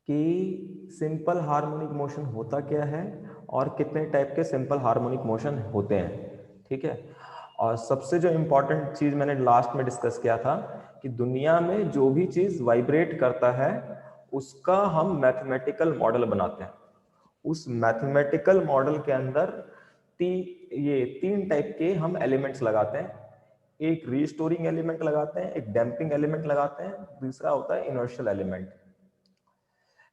कि simple harmonic motion होता क्या है और कितने टाइप के सिंपल हार्मोनिक मोशन होते हैं, ठीक है। और सबसे जो इम्पोर्टेंट चीज मैंने लास्ट में डिस्कस किया था कि दुनिया में जो भी चीज वाइब्रेट करता है उसका हम मैथमेटिकल मॉडल बनाते हैं। उस मैथमेटिकल मॉडल के अंदर ये तीन टाइप के हम एलिमेंट्स लगाते हैं। एक रीस्टोरिंग एलिमेंट लगाते हैं, एक डैम्पिंग एलिमेंट लगाते हैं, दूसरा होता है इनर्शियल एलिमेंट।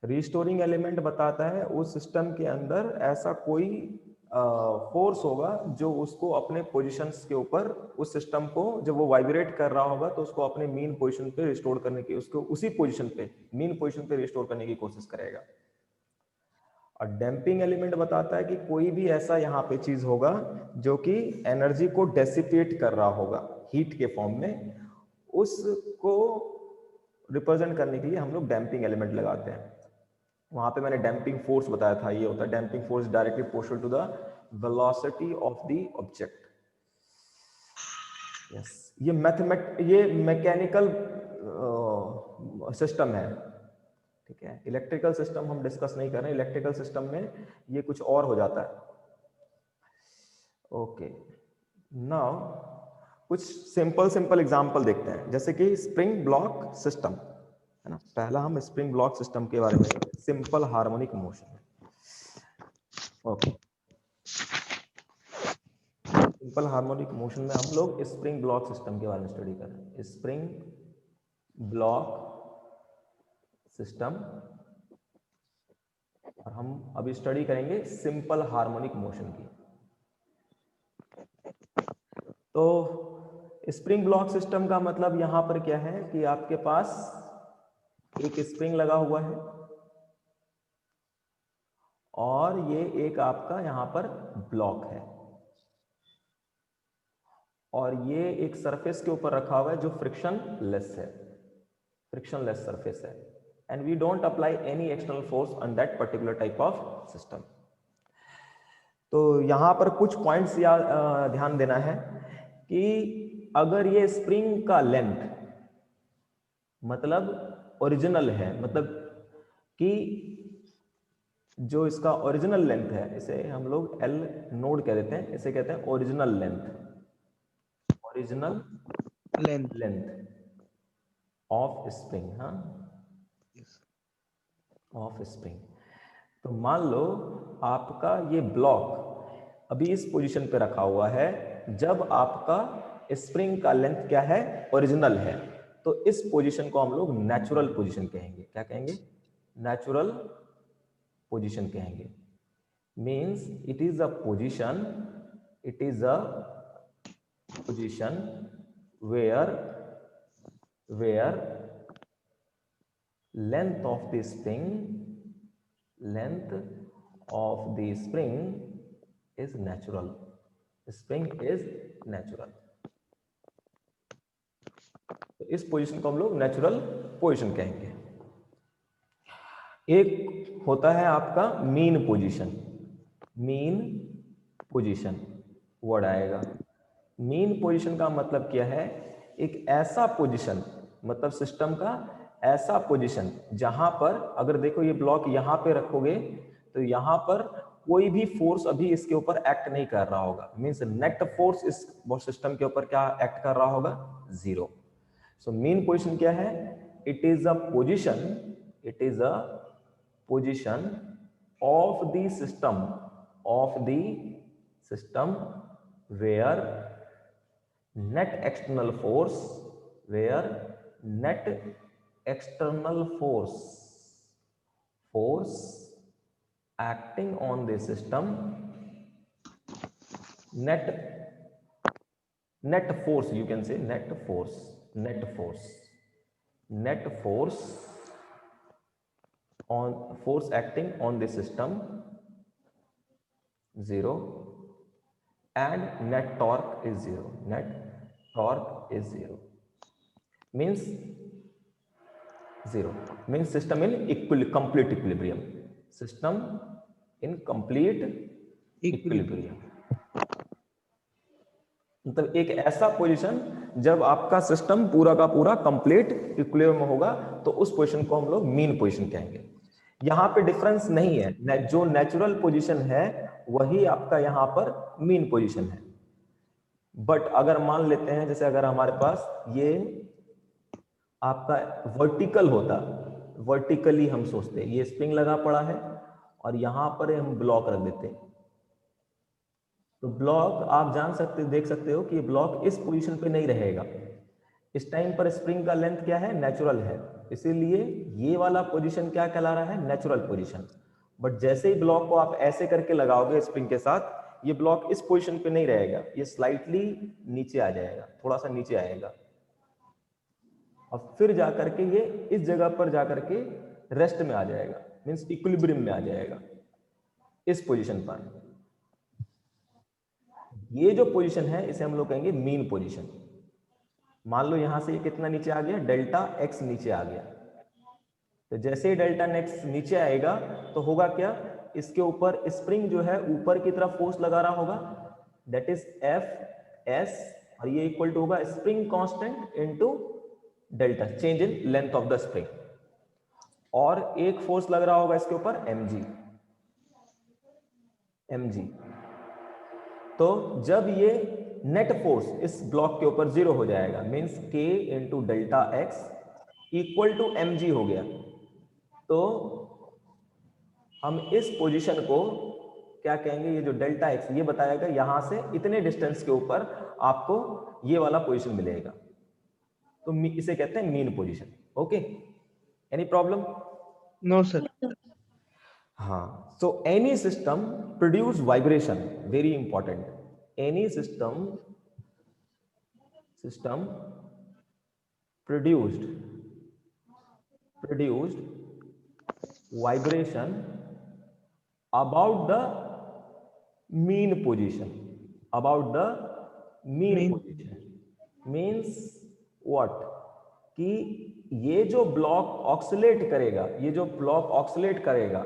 रीस्टोरिंग एलिमेंट बताता है उस सिस्टम के अंदर ऐसा कोई फोर्स होगा जो उसको अपने पोजीशंस के ऊपर, उस सिस्टम को जब वो वाइब्रेट कर रहा होगा तो उसको अपने मीन पोजीशन पे रिस्टोर करने की, उसको उसी पोजीशन पे, मीन पोजीशन पे रिस्टोर करने की कोशिश करेगा। और डैम्पिंग एलिमेंट बताता है कि कोई भी ऐसा यहाँ पे चीज होगा जो कि एनर्जी को डेसिपेट कर रहा होगा हीट के फॉर्म में, उसको रिप्रेजेंट करने के लिए हम लोग डैम्पिंग एलिमेंट लगाते हैं। वहां पे मैंने डैम्पिंग फोर्स बताया था, ये होता है damping force directly proportional to the velocity of the object. Yes, ये मैकेनिकल सिस्टम है, ठीक है। इलेक्ट्रिकल सिस्टम हम डिस्कस नहीं कर रहे हैं, इलेक्ट्रिकल सिस्टम में ये कुछ और हो जाता है। ओके, नाउ कुछ सिंपल एग्जांपल देखते हैं, जैसे कि स्प्रिंग ब्लॉक सिस्टम है ना। पहला हम स्प्रिंग ब्लॉक सिस्टम के बारे में, simple harmonic motion. Okay, simple harmonic motion में हम लोग स्प्रिंग ब्लॉक सिस्टम के बारे में स्टडी कर रहे हैं। स्प्रिंग ब्लॉक सिस्टम, और हम अभी स्टडी करेंगे सिंपल हार्मोनिक मोशन की। तो स्प्रिंग ब्लॉक सिस्टम का मतलब यहां पर क्या है कि आपके पास एक स्प्रिंग लगा हुआ है और ये एक आपका यहां पर ब्लॉक है, और ये एक सरफेस के ऊपर रखा हुआ है जो फ्रिक्शन लेस है, फ्रिक्शनलेस सरफेस है, and we don't apply any external force on that particular type of system. तो यहां पर कुछ पॉइंट्स ध्यान देना है कि अगर ये स्प्रिंग का लेंथ मतलब ओरिजिनल है, मतलब कि जो इसका ओरिजिनल लेंथ है, इसे हम लोग एल नोड कह देते हैं, इसे कहते हैं original length, original length of spring, हाँ, ऑफ स्प्रिंग। तो मान लो आपका ये ब्लॉक अभी इस पोजीशन पे रखा हुआ है, जब आपका स्प्रिंग का लेंथ क्या है, ओरिजिनल है, तो इस पोजीशन को हम लोग नेचुरल पोजीशन कहेंगे। क्या कहेंगे? नेचुरल पोजीशन कहेंगे। Means it is a position, it is a position where length of the spring is natural, spring is natural। तो इस पोजीशन को हम लोग नेचुरल पोजीशन कहेंगे। एक होता है आपका mean position, mean position word आएगा। मीन पोजीशन का मतलब क्या है? एक ऐसा पोजीशन, मतलब सिस्टम का ऐसा पोजीशन जहां पर, अगर देखो ये ब्लॉक यहां पे रखोगे तो यहां पर कोई भी फोर्स अभी इसके ऊपर एक्ट नहीं कर रहा होगा। मींस नेट फोर्स इस सिस्टम के ऊपर क्या एक्ट कर रहा होगा? जीरो। सो मीन पोजीशन क्या है? It is a position, it is a position of the system where net external force acting on the system, net force, you can say net force acting on the system zero, and net torque is zero, means zero, means system in complete equilibrium, system in complete equilibrium। मतलब एक ऐसा position जब आपका system पूरा का पूरा complete equilibrium में होगा, तो उस पोजीशन को हम लोग मीन पोजीशन कहेंगे। यहाँ पे डिफरेंस नहीं है, जो नेचुरल पोजीशन है वही आपका यहाँ पर मीन पोजीशन है। बट अगर मान लेते हैं जैसे अगर हमारे पास ये आपका वर्टिकल होता, वर्टिकली हम सोचते हैं ये स्प्रिंग लगा पड़ा है और यहां पर हम ब्लॉक रख देते हैं, तो ब्लॉक आप जान सकते देख सकते हो कि ये ब्लॉक इस पोजीशन पे नहीं रहेगा। इस टाइम पर स्प्रिंग का लेंथ क्या है, नेचुरल है, इसीलिए ये वाला पोजीशन क्या कहला रहा है, नेचुरल पोजीशन। बट जैसे ही ब्लॉक को आप ऐसे करके लगाओगे स्प्रिंग के साथ, ये ब्लॉक इस पोजीशन पे नहीं रहेगा, ये स्लाइटली नीचे आ जाएगा, थोड़ा सा नीचे आएगा और फिर जाकर के ये इस जगह पर जाकर के रेस्ट में आ जाएगा, मींस इक्विलिब्रियम में आ जाएगा इस पोजीशन पर। ये जो पोजीशन है इसे हम लोग कहेंगे मीन पोजीशन। मान लो यहां से ये कितना नीचे आ गया, डेल्टा एक्स नीचे आ गया, तो जैसे ही डेल्टा एक्स नीचे आएगा तो होगा क्या, इसके ऊपर स्प्रिंग जो है ऊपर की तरफ फोर्स लगा रहा होगा, दैट इज एफ एस, और ये इक्वल टू होगा spring constant into delta, change in length of the spring, और एक फोर्स लग रहा होगा इसके ऊपर mg। तो जब ये नेट फोर्स इस ब्लॉक के ऊपर 0 हो जाएगा, means k into delta x equal to mg हो गया, तो हम इस पोजीशन को क्या कहेंगे, ये जो डेल्टा एक्स ये बताएगा यहां से इतने डिस्टेंस के ऊपर आपको ये वाला पोजीशन मिलेगा, तो इसे कहते हैं mean position. Okay, any problem? No sir. हाँ, so any system produce vibration, very important, any system produced vibration about the mean position, position means what, कि ये जो ब्लॉक ऑक्सीलेट करेगा,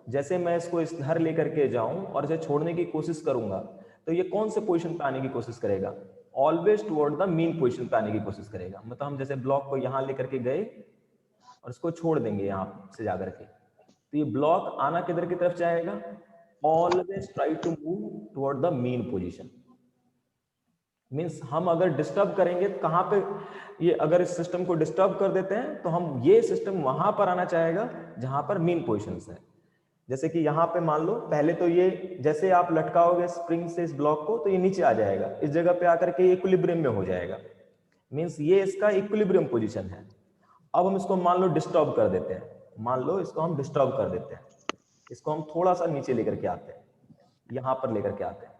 जैसे मैं इसको इधर लेकर के जाऊं और इसे छोड़ने की कोशिश करूंगा, तो ये कौन से पोजीशन पे आने की कोशिश करेगा, always toward the mean position पे आने की कोशिश करेगा। मतलब हम जैसे ब्लॉक को यहां लेकर के गए और इसको छोड़ देंगे यहां से जाकर के, तो ये ब्लॉक आना किधर की तरफ चाहेगा, always try to move toward the mean position. Means हम अगर डिस्टर्ब करेंगे तो कहां पे, ये अगर इस सिस्टम को डिस्टर्ब कर देते हैं तो हम ये सिस्टम वहां पर आना चाहेगा जहां पर मीन पोजीशन है। जैसे कि यहाँ पे मान लो पहले तो ये जैसे आप लटकाओगे स्प्रिंग से इस ब्लॉक को, तो ये नीचे आ जाएगा, इस जगह पे आकर के इक्विलिब्रियम में हो जाएगा, मींस ये इसका इक्विलिब्रियम पोजीशन है। अब हम इसको मान लो डिस्टर्ब कर देते हैं, इसको हम थोड़ा सा नीचे लेकर के आते हैं, यहां पर लेकर के आते हैं,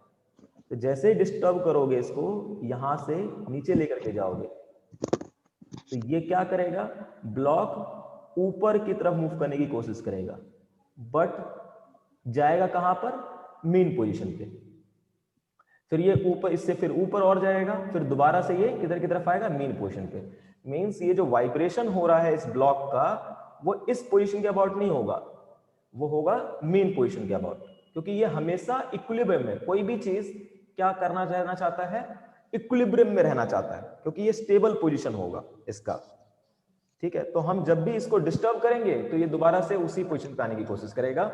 तो जैसे ही डिस्टर्ब करोगे इसको यहां से नीचे लेकर के जाओगे, तो ये क्या करेगा, ब्लॉक ऊपर की तरफ मूव करने की कोशिश करेगा, बट जाएगा कहां पर, मीन पोजीशन पे। फिर ये ऊपर, इससे फिर ऊपर और जाएगा, फिर दोबारा से ये किधर की तरफ आएगा, मीन पोजीशन पे। मींस ये जो वाइब्रेशन हो रहा है इस ब्लॉक का, वो इस पोजीशन के अबाउट नहीं होगा, वो होगा मीन पोजीशन के अबाउट, क्योंकि ये हमेशा इक्विलिब्रियम में, कोई भी चीज क्या रहना चाहता है, इक्विलिब्रियम में रहना चाहता है, क्योंकि ये स्टेबल पोजीशन होगा इसका। ठीक है, तो हम जब भी इसको डिस्टर्ब करेंगे तो ये दोबारा से उसी पोजीशन पे आने की कोशिश करेगा,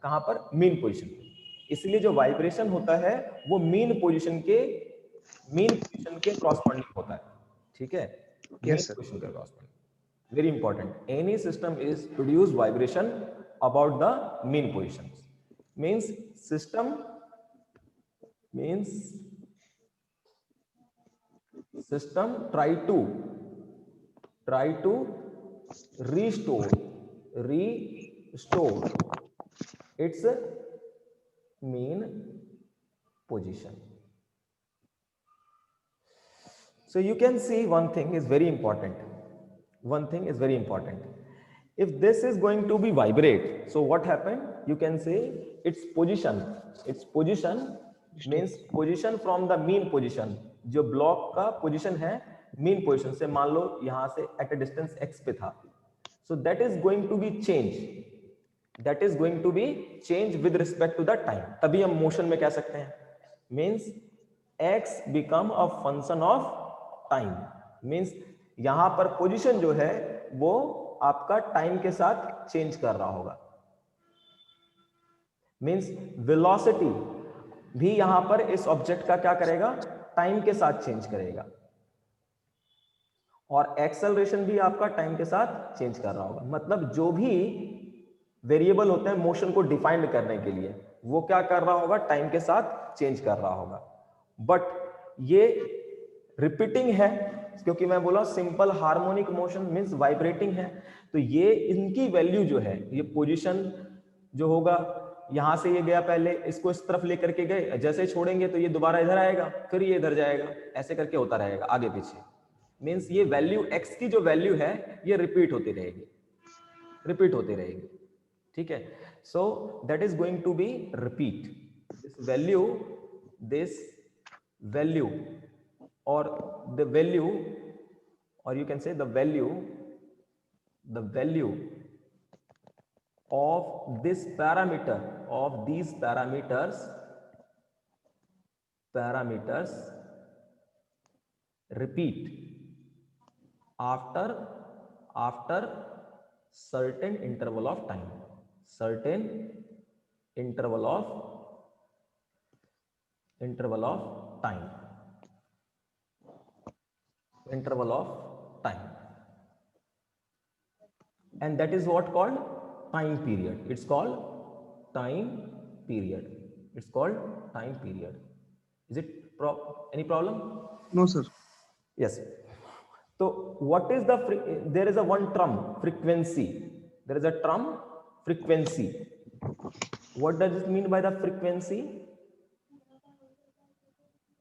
कहां पर, मीन पोजीशन पे। इसलिए जो वाइब्रेशन होता है वो मीन पोजीशन के क्रॉसपोंडिंग होता है। ठीक है, यस सर। पोजीशन के corresponding, very important. Any system is produce vibration about the mean position, means system try to restore its mean position. So you can see one thing is very important. If this is going to be vibrate, so what happened? You can say its position means position from the mean position. जो block का position है mean position से, मान लो यहां से eight a distance x पे था, so that is going to be change with respect to the time. तभी हम मोशन में कह सकते हैं, means x become a function of time, means यहां पर पोजीशन जो है वो आपका टाइम के साथ चेंज कर रहा होगा। मींस वेलोसिटी भी यहां पर इस ऑब्जेक्ट का क्या करेगा, टाइम के साथ चेंज करेगा, और एक्सेलरेशन भी आपका टाइम के साथ चेंज कर रहा होगा। मतलब जो भी वेरिएबल होते हैं मोशन को डिफाइन करने के लिए, वो क्या कर रहा होगा, टाइम के साथ चेंज कर रहा होगा। बट ये रिपीटिंग है, क्योंकि मैं बोला simple harmonic motion means vibrating है, तो ये इनकी वैल्यू जो है, ये पोजीशन जो होगा, यहां से ये गया पहले, इसको इस तरफ लेकर के गए, जैसे छोड़ेंगे तो ये दोबारा इधर आएगा, फिर ये इधर जाएगा, ऐसे करके होता रहेगा आगे पीछे। मींस ये वैल्यू x की जो वैल्यू है ये रिपीट होती रहेगी, रिपीट होती रहेगी, ठीक है। So that is going to be repeat this value or the value, or you can say the value of this parameter, of these parameters repeat after certain interval of time, interval of time, and that is what called time period. It's called time period. Is it any problem? No, sir. Yes. So what is the there is a one term, frequency. There is a term, frequency. What does it mean by the frequency?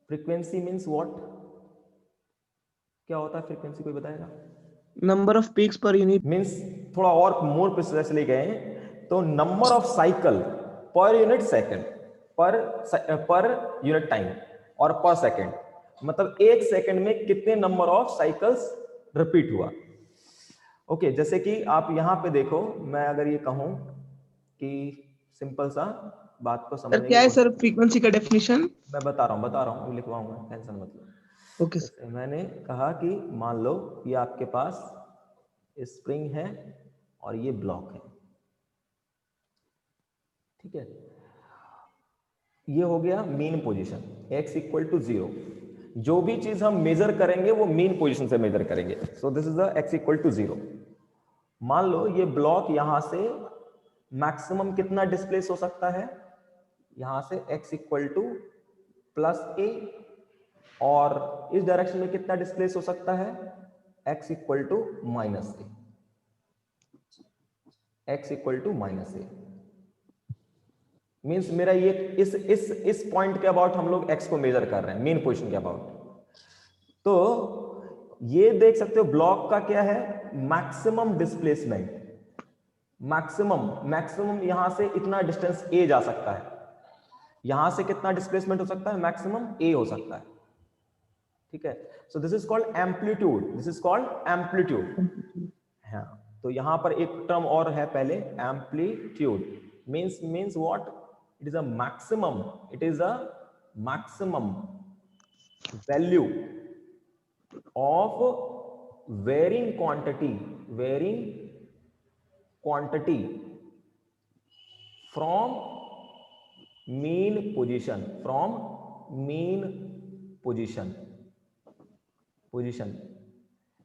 Frequency means what? क्या होता है frequency, कोई बताएगा? Number of peaks per unit. Means थोड़ा और मोर precisely गए तो number of cycle per unit second, per unit time और पर सेकंड, मतलब एक सेकंड में कितने नंबर ऑफ साइकिल्स रिपीट हुआ। ओके, जैसे कि आप यहां पे देखो, मैं अगर ये कहूं कि सिंपल सा बात को समझने सर क्या है सर फ्रीक्वेंसी का डेफिनेशन? मैं बता रहा हूं, लिखवाऊंगा, टेंशन मत लो। Okay sir. मैंने कहा कि मान लो ये आपके पास स्प्रिंग है और ये ब्लॉक है, ठीक है। ये हो गया mean position, x equal to 0। जो भी चीज हम मेजर करेंगे वो मीन पोजीशन से मेजर करेंगे। So this is the x equal to 0। मान लो ये ब्लॉक यहां से मैक्सिमम कितना डिस्प्लेस हो सकता है, यहां से x इक्वल टू +a, और इस डायरेक्शन में कितना डिस्प्लेस हो सकता है, x equal to -a, x equal to -a। Means मेरा ये इस पॉइंट के अबाउट हम लोग x को मेजर कर रहे हैं, मेन पोजीशन के अबाउट। तो ये देख सकते हो ब्लॉक का क्या है, मैक्सिमम डिस्प्लेसमेंट, मैक्सिमम यहां से इतना डिस्टेंस a जा सकता है, यहां से कितना डिस्प्लेसमेंट हो सकता है, मैक्सिमम a हो सकता है, ठीक है। सो दिस इज कॉल्ड एम्पलीट्यूड, हाँ। तो यहां पर एक टर्म और है पहले, amplitude means what, it is a maximum value of varying quantity from mean position।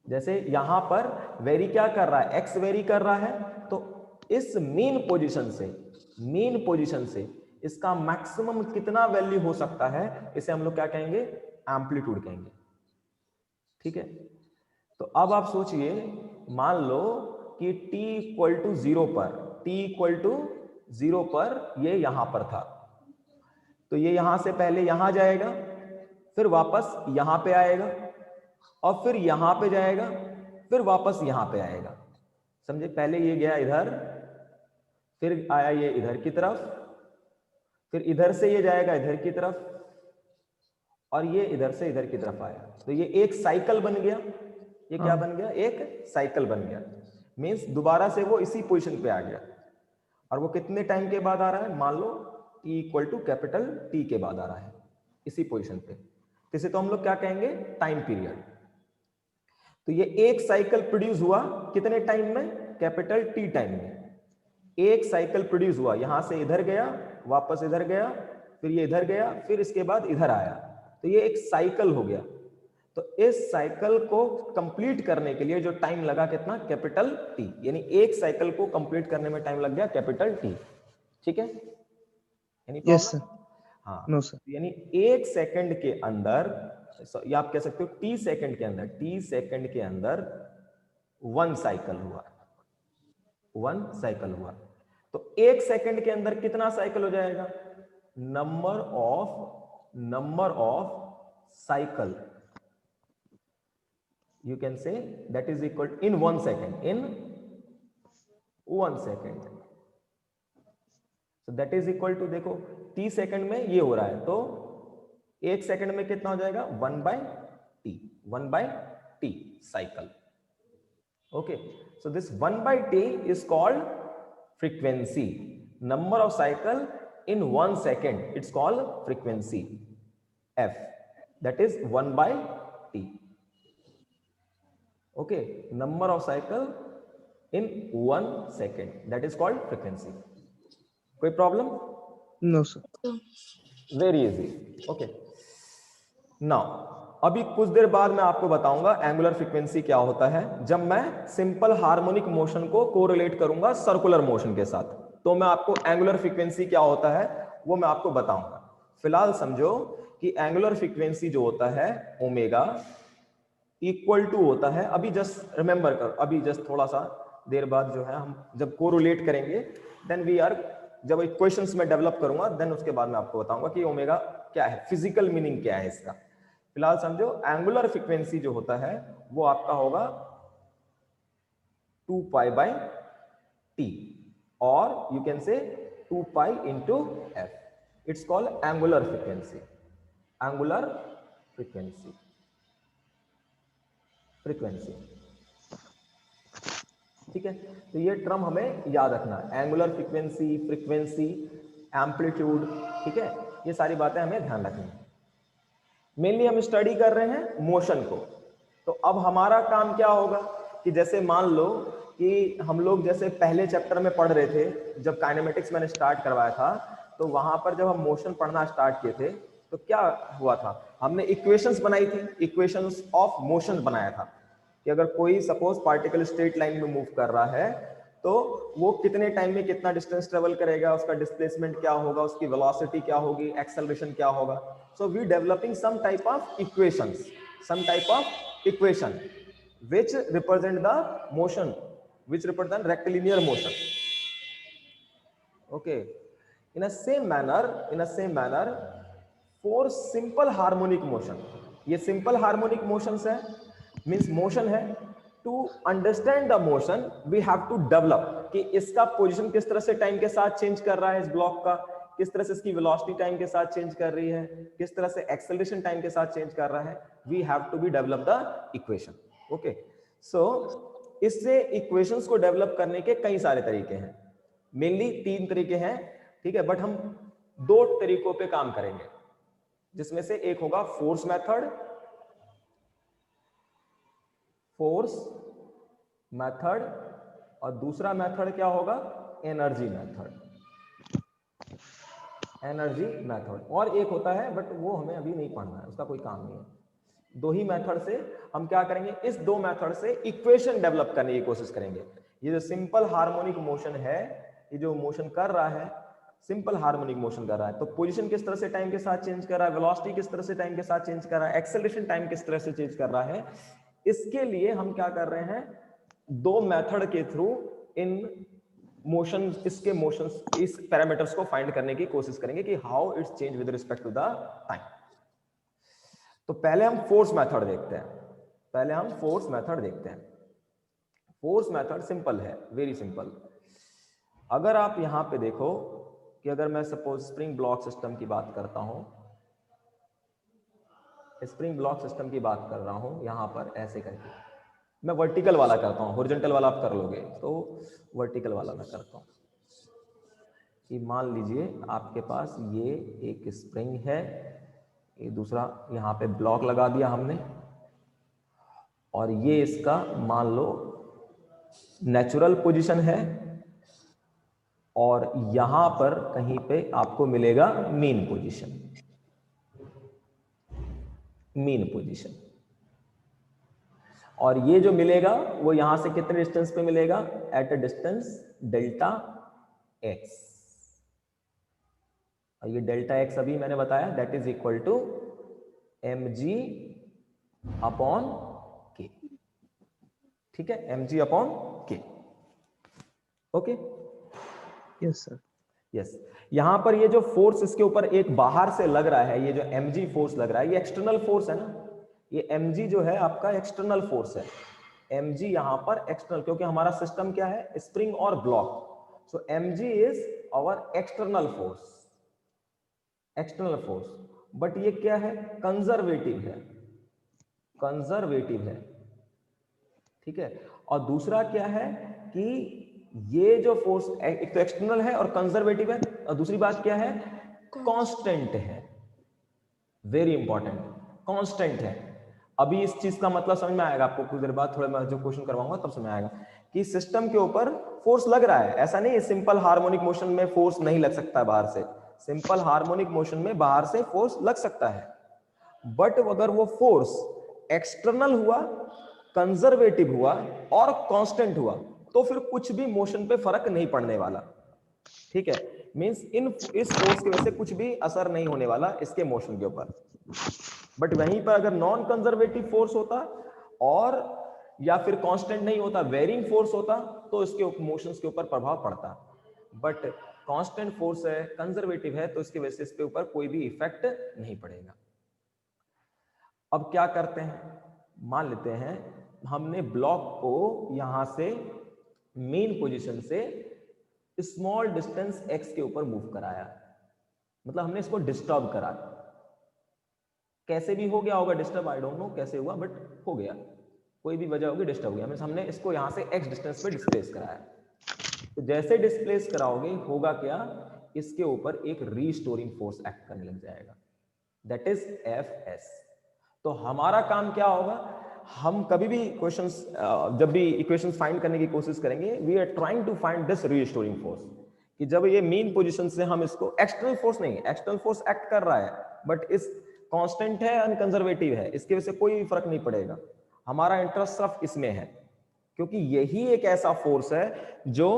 जैसे यहां पर वेरी क्या कर रहा है, x वेरी कर रहा है, तो इस मीन पोजीशन से इसका मैक्सिमम कितना वैल्यू हो सकता है, इसे हम लोग क्या कहेंगे, एम्पलीट्यूड कहेंगे, ठीक है। तो अब आप सोचिए, मान लो कि t इक्वल टू 0 पर ये यहां पर था, तो ये यहां से पहले यहां जाएगा, फिर वापस यहां पे आएगा, और फिर यहां पे जाएगा, फिर वापस यहां पे आएगा, समझे। पहले ये गया इधर, फिर आया ये इधर की तरफ, फिर इधर से ये जाएगा इधर की तरफ, और ये इधर से इधर की तरफ आया, तो ये एक साइकिल बन गया। ये क्या बन गया, एक साइकिल बन गया। मींस दोबारा से वो इसी पोजीशन पे आ गया, और वो कितने टाइम के बाद आ रहा है, मान लो t equal to capital T के बाद आ रहा है इसी पोजीशन पे, इसे तो हम लोग क्या कहेंगे, टाइम पीरियड। तो ये एक साइकिल प्रोड्यूस हुआ कितने टाइम में, कैपिटल T टाइम में। एक साइकिल प्रोड्यूस हुआ, यहां से इधर गया, वापस इधर गया, फिर ये इधर गया, फिर इसके बाद इधर आया, तो ये एक साइकिल हो गया। तो इस साइकिल को कंप्लीट करने के लिए जो टाइम लगा कितना, कैपिटल टी, यानी एक साइकिल को कंप्लीट करने में टाइम लग गया कैपिटल टी। ठीक है, यानी Yes, sir. हाँ, No, sir. यानी एक सेकंड के अंदर, या आप कह सकते हो टी सेकंड के अंदर, टी सेकंड के अंदर वन साइकिल हुआ, वन साइकिल हुआ। तो एक सेकंड के अंदर कितना साइकिल हो जाएगा, number of cycle, you can say that is equal in 1 second, in 1 second, so that is equal to, देखो t सेकंड में ये हो रहा है, तो एक सेकंड में कितना हो जाएगा, 1/t cycle. Okay, so this 1/t is called frequency, number of cycle in 1 second, it's called frequency f, that is 1/t. Okay, number of cycle in 1 second, that is called frequency. कोई problem? No, sir. Very easy. Okay, now अभी कुछ देर बाद मैं आपको बताऊंगा angular frequency क्या होता है। जब मैं सिंपल हार्मोनिक मोशन को कोरिलेट करूंगा सर्कुलर मोशन के साथ, तो मैं आपको एंगुलर फ्रीक्वेंसी क्या होता है वो मैं आपको बताऊंगा। फिलहाल समझो कि एंगुलर फ्रीक्वेंसी जो होता है ओमेगा इक्वल टू होता है, अभी जस्ट रिमेंबर कर, अभी जस्ट थोड़ा सा देर बाद जो है हम जब कोरिलेट करेंगे, देन वी आर, जब इक्वेशंस में डेवलप करूंगा, देन उसके बाद मैं आपको बताऊंगा कि ओमेगा क्या है, फिजिकल मीनिंग क्या है इसका। फिलहाल समझो एंगुलर फ्रीक्वेंसी जो होता है वो आपका होगा 2π/t, और यू कैन से 2π into f, it's called angular frequency, angular frequency, frequency. ठीक है, तो ये टर्म हमें याद रखना है, एंगुलर फ्रीक्वेंसी, फ्रीक्वेंसी, एम्पलीट्यूड। ठीक है, ये सारी बातें हमें ध्यान रखनी है। मेनली हम स्टडी कर रहे हैं मोशन को, तो अब हमारा काम क्या होगा कि जैसे मान लो कि हम लोग जैसे पहले चैप्टर में पढ़ रहे थे, जब काइनेमेटिक्स मैंने स्टार्ट करवाया था, तो वहां पर जब हम मोशन पढ़ना स्टार्ट किए थे तो क्या हुआ था, हमने इक्वेशंस बनाई थी, इक्वेशंस ऑफ मोशन बनाया था कि अगर कोई सपोज पार्टिकल स्ट्रेट लाइन में मूव कर रहा है तो वो कितने टाइम में कितना डिस्टेंस ट्रेवल करेगा, उसका डिस्प्लेसमेंट क्या होगा, उसकी वेलोसिटी क्या होगी, एक्सेलरेशन क्या होगा। So we developing some type of equations, some type of equation which represent the motion, which represent rectilinear motion. Okay, in a same manner for simple harmonic motion, ये simple harmonic motions है, means motion है, to understand the motion we have to develop कि इसका position किस तरह से time के साथ चेंज कर रहा है, इस ब्लॉक का किस तरह से इसकी वेलोसिटी टाइम के साथ चेंज कर रही है, किस तरह से एक्सेलरेशन टाइम के साथ चेंज कर रहा है, we have to be develop the equation. Okay, so इससे इक्वेशंस को डेवलप करने के कई सारे तरीके हैं, मेनली 3 तरीके हैं। ठीक है, बट हम 2 तरीकों पे काम करेंगे, जिसमें से एक होगा फोर्स मेथड, और दूसरा मेथड क्या होगा, एनर्जी मेथड, एनर्जी मेथड। और एक होता है बट वो हमें अभी नहीं पढ़ना है, उसका कोई काम नहीं है। 2 ही मेथड से हम क्या करेंगे, इस 2 मेथड से इक्वेशन डेवलप करने की कोशिश करेंगे। ये जो सिंपल हार्मोनिक मोशन है, ये जो मोशन कर रहा है, सिंपल हार्मोनिक मोशन कर रहा है, तो पोजीशन किस तरह से टाइम के साथ चेंज कर रहा है, वेलोसिटी किस तरह से टाइम के साथ चेंज कर रहा है, एक्सेलरेशन टाइम किस तरह से चेंज कर रहा है, इसके लिए हम क्या कर रहे हैं, 2 मेथड के थ्रू इन मोशन, इसके मोशंस, इस पैरामीटर्स को फाइंड करने की कोशिश करेंगे कि how its change with respect to the time. तो पहले हम फोर्स मेथड देखते हैं, फोर्स मेथड सिंपल है, वेरी सिंपल। अगर आप यहां पे देखो कि अगर मैं सपोज स्प्रिंग ब्लॉक सिस्टम की बात करता हूं, स्प्रिंग ब्लॉक सिस्टम की बात कर रहा हूं, यहां पर ऐसे करके मैं वर्टिकल वाला करता हूं, हॉरिजॉन्टल वाला आप कर लोगे, तो वर्टिकल वाला मैं करता हूं कि मान लीजिए आपके पास ये एक स्प्रिंग है, ये दूसरा यहाँ पे ब्लॉक लगा दिया हमने, और ये इसका मान लो नेचुरल पोजीशन है, और यहां पर कहीं पे आपको मिलेगा मीन पोजीशन, मीन पोजीशन। और ये जो मिलेगा वो यहां से कितने डिस्टेंस पे मिलेगा, at a distance delta x. और ये डेल्टा एक्स अभी मैंने बताया that is equal to mg upon k, ठीक है, mg upon k. Okay, Yes, sir. Yes. यहां पर ये जो फोर्स इसके ऊपर एक बाहर से लग रहा है, ये जो mg फोर्स लग रहा है, ये एक्सटर्नल फोर्स है ना, ये mg जो है आपका एक्सटर्नल फोर्स है। mg यहां पर एक्सटर्नल, क्योंकि हमारा सिस्टम क्या है, स्प्रिंग और block. So mg is our external force, external force. But ये क्या है, कंजर्वेटिव है, कंजर्वेटिव है, ठीक है। और दूसरा क्या है कि ये जो फोर्स एक तो एक्सटर्नल है और कंजर्वेटिव है, और दूसरी बात क्या है, कांस्टेंट है। वेरी इंपॉर्टेंट, कांस्टेंट है। अभी इस चीज का मतलब समझ में आएगा आपको कुछ देर बाद, थोड़ा मैं जो क्वेश्चन करवाऊंगा तब समझ में आएगा कि सिस्टम के ऊपर फोर्स लग रहा है। ऐसा नहीं है सिंपल हार्मोनिक मोशन में फोर्स नहीं लग सकता बाहर से, सिंपल हार्मोनिक मोशन में बाहर से फोर्स लग सकता है, बट अगर वो फोर्स एक्सटर्नल हुआ, कंजर्वेटिव हुआ और कांस्टेंट हुआ तो फिर कुछ भी मोशन पे फर्क नहीं पड़ने वाला, ठीक है। मींस इस फोर्स की वजह से कुछ भी असर नहीं होने वाला इसके मोशन के ऊपर। बट वहीं पर अगर नॉन कंजर्वेटिव फोर्स होता और या फिर कांस्टेंट नहीं होता, वेरिंग फोर्स होता, तो इसके मोशंस के ऊपर प्रभाव पड़ता। बट कांस्टेंट फोर्स है, कंजर्वेटिव है, तो इसकी वजह से इसके ऊपर कोई भी इफेक्ट नहीं पड़ेगा। अब क्या करते हैं, मान लेते हैं हमने ब्लॉक को यहां से मेन पोजीशन से स्मॉल डिस्टेंस x के ऊपर मूव कराया, मतलब हमने इसको डिस्टर्ब करा। कैसे भी हो गया होगा डिस्टर्ब, आई डोंट नो कैसे हुआ, बट हो गया, कोई भी वजह होगी डिस्टर्ब हो गया। मींस हमने इसको यहां से x डिस्टेंस पे डिस्प्लेस कराया। तो जैसे डिस्प्लेस कराओगे होगा क्या, इसके ऊपर एक रीस्टोरिंग फोर्स एक्ट करने लग जाएगा, दैट इज Fs। तो हमारा काम क्या होगा, हम कभी भी क्वेश्चंस जब भी इक्वेशंस फाइंड करने की कोशिश करेंगे, we are trying to find this restoring force, कि जब ये मेन पोजीशन से हम इसको, एक्सटर्नल फोर्स नहीं, एक्सटर्नल फोर्स एक्ट कर रहा है बट इस कांस्टेंट है, अनकंजर्वेटिव है, इसकी वजह से कोई फर्क नहीं पड़ेगा। हमारा इंटरेस्ट सिर्फ इसमें है, क्योंकि यही एक ऐसा फोर्स है जो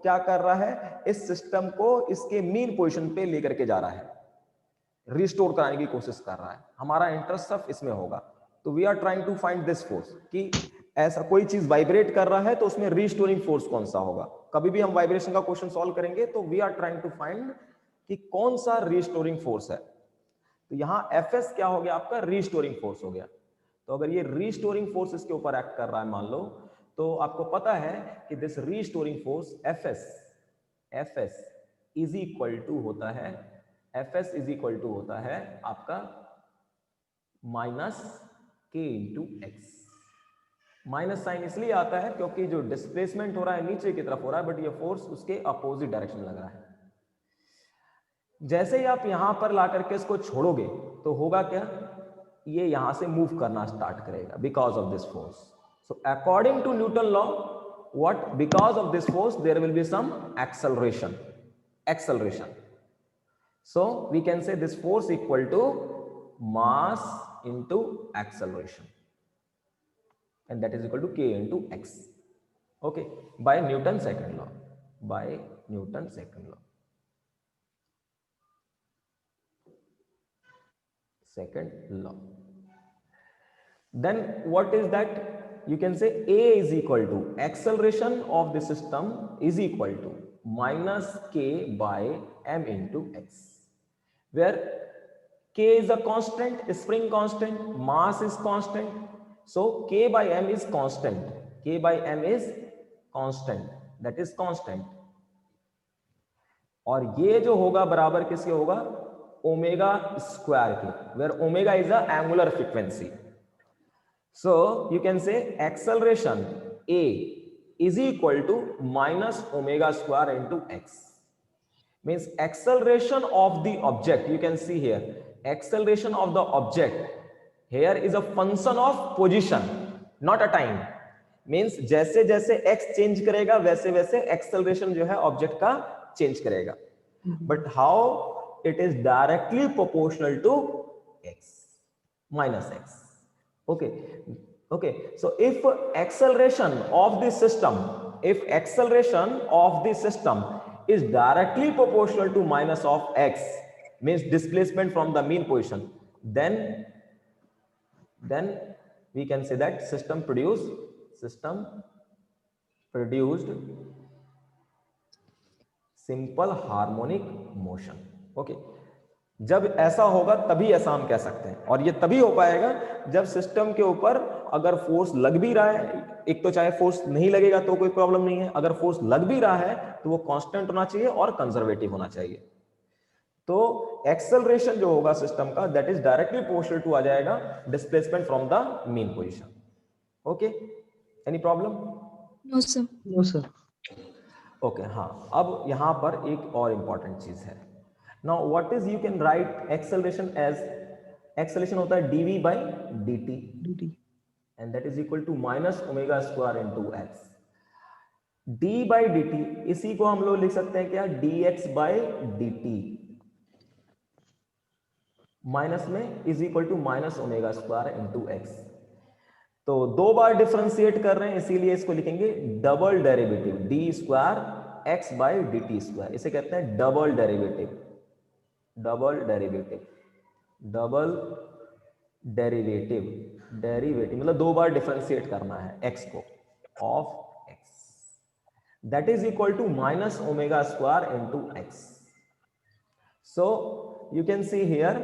क्या कर रहा है, इस सिस्टम को इसके मेन पोजीशन पे लेकर के जा रहा है, रिस्टोर कराने की कोशिश कर रहा है। हमारा इंटरेस्ट सिर्फ इसमें होगा। तो we are trying to find this force, कि ऐसा कोई चीज वाइब्रेट कर रहा है तो उसमें रिस्टोरिंग फोर्स कौन सा होगा। कभी भी हम वाइब्रेशन का क्वेश्चन सॉल्व करेंगे तो we are trying to find कि कौन सा रिस्टोरिंग फोर्स है। तो यहां Fs क्या हो गया, आपका रिस्टोरिंग फोर्स हो गया। तो अगर ये रिस्टोरिंग फोर्स इसके ऊपर एक्ट कर रहा है मान लो, तो आपको पता है कि this restoring force Fs is equal to होता है, Fs इज इक्वल टू होता है आपका माइनस के इंटू एक्स। माइनस साइन इसलिए आता है क्योंकि जो डिस्प्लेसमेंट हो रहा है नीचे की तरफ हो रहा है, बट ये फोर्स उसके अपोजिट डायरेक्शन लग रहा है। जैसे ही आप यहां पर ला करके इसको छोड़ोगे तो होगा क्या, ये यहां से मूव करना स्टार्ट करेगा because of this force. So according to Newton law, what, because of this force there will be some acceleration, acceleration. So we can say this force equal to mass into acceleration, and that is equal to k into x. Okay, by Newton's second law, by Newton's second law, second law. Then what is that, you can say A is equal to acceleration of the system is equal to minus k by m into x, where k is a constant, spring constant, mass is constant, so k by m is constant, k by m is constant, that is constant। और ये जो होगा बराबर किसके होगा, omega square के, where omega is a angular frequency। So you can say acceleration A is equal to minus omega square into x, means acceleration of the object, you can see here acceleration of the object here is a function of position, not a time। means जैसे जैसे x change करेगा वैसे वैसे acceleration जो है object का change करेगा, but how it is directly proportional to x minus x. Okay, okay, so if acceleration of the system is directly proportional to minus of x, means displacement from the mean position, then we can say that system produced simple harmonic motion. Okay, जब ऐसा होगा तभी ऐसा हम कह सकते हैं, और ये तभी हो पाएगा जब सिस्टम के ऊपर अगर फोर्स लग भी रहा है, एक तो चाहे फोर्स नहीं लगेगा तो कोई प्रॉब्लम नहीं है, अगर फोर्स लग भी रहा है तो वो कांस्टेंट होना चाहिए और कंजर्वेटिव होना चाहिए. तो एक्सेलरेशन जो होगा सिस्टम का, that is directly proportional to आ जाएगा displacement from the mean position. Okay, any problem? No sir. No sir. Okay, हाँ, अब यहां पर एक और इंपॉर्टेंट चीज है. Now what is, you can write acceleration as, acceleration होता है dv by dt and that is equal to minus omega square into x. d by dt इसी को हम लोग लिख सकते हैं क्या, dx by dt माइनस में is equal to minus omega square into x. तो दो बार डिफरेंशिएट कर रहे हैं इसीलिए इसको लिखेंगे double derivative, D square x by D T square. इसे कहते हैं डबल डेरिवेटिव. डबल डेरिवेटिव मतलब दो बार डिफरेंशिएट करना है x को of x, that is equal to minus omega square into x. So you can see here,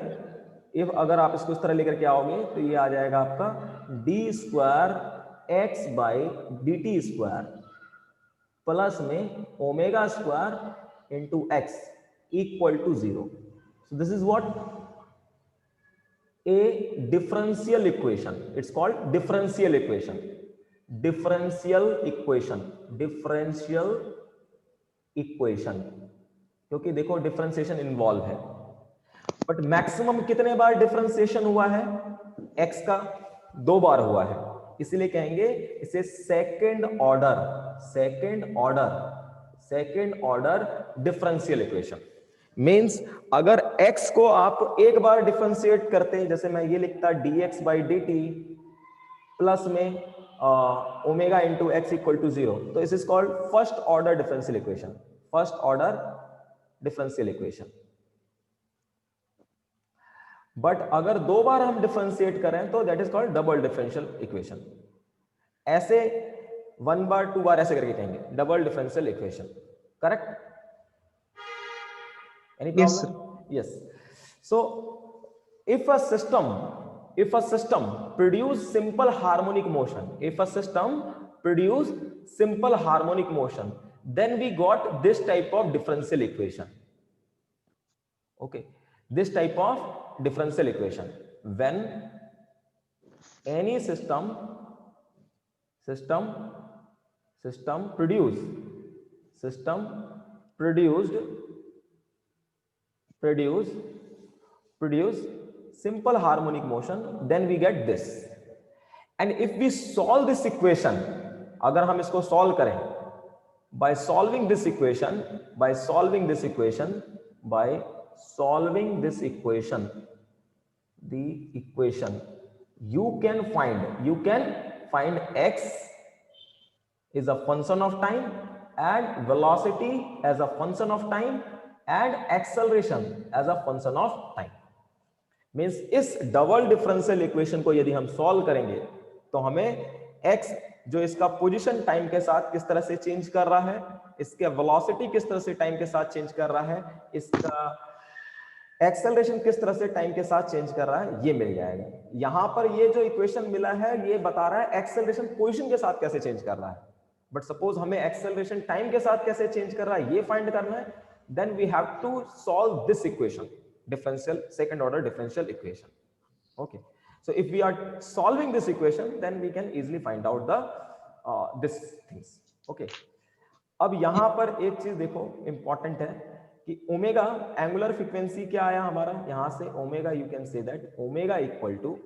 if अगर आप इसको इस तरह लेकर के आओगे तो ये आ जाएगा आपका D square x by D T square plus में omega square into x equal to 0. So this is what? A differential equation. It's called differential equation. Differential equation. क्योंकि देखो डिफरेंशिएशन इन्वॉल्व है, बट मैक्सिमम कितने बार differentiation हुआ है x का? 2 बार हुआ है, इसीलिए कहेंगे इसे second order differential equation. Means अगर x को आप एक बार डिफरेंशिएट करते, जैसे मैं ये लिखता dx by D T plus में omega into x equal to 0, तो इस is called first order differential equation. But अगर 2 बार हम डिफरेंशिएट करें तो that is called double differential equation. ऐसे 1 बार 2 बार ऐसे करके कहेंगे double differential equation. Correct? Any problem? Yes. So if a system produce simple harmonic motion, then we got this type of differential equation. Okay, this type of differential equation when any system produce simple harmonic motion, then we get this. And if we solve this equation, अगर हम इसको solve करें, by solving this equation, you can find x is a function of time and velocity as a function of time and acceleration as a function of time. Means इस double differential equation को यदि हम solve करेंगे तो हमें x जो इसका position time के साथ किस तरह से चेंज कर रहा है, इसके वेलोसिटी किस तरह से टाइम के साथ चेंज कर रहा है, इसका एक्सेलरेशन किस तरह से टाइम के साथ चेंज कर रहा है, ये मिल जाएगा. यहां पर ये जो इक्वेशन मिला है ये बता रहा है एक्सेलरेशन पोजीशन के साथ कैसे चेंज कर रहा है, बट सपोज हमें एक्सेलरेशन टाइम के साथ कैसे चेंज कर रहा है ये फाइंड करना है. Then we have to solve this equation, second order differential equation. Okay, so if we are solving this equation, then we can easily find out the this things. Okay, अब यहां पर एक चीज देखो इंपॉर्टेंट है कि ओमेगा एंगुलर फ्रीक्वेंसी क्या आया हमारा, यहां से omega you can say that omega equal to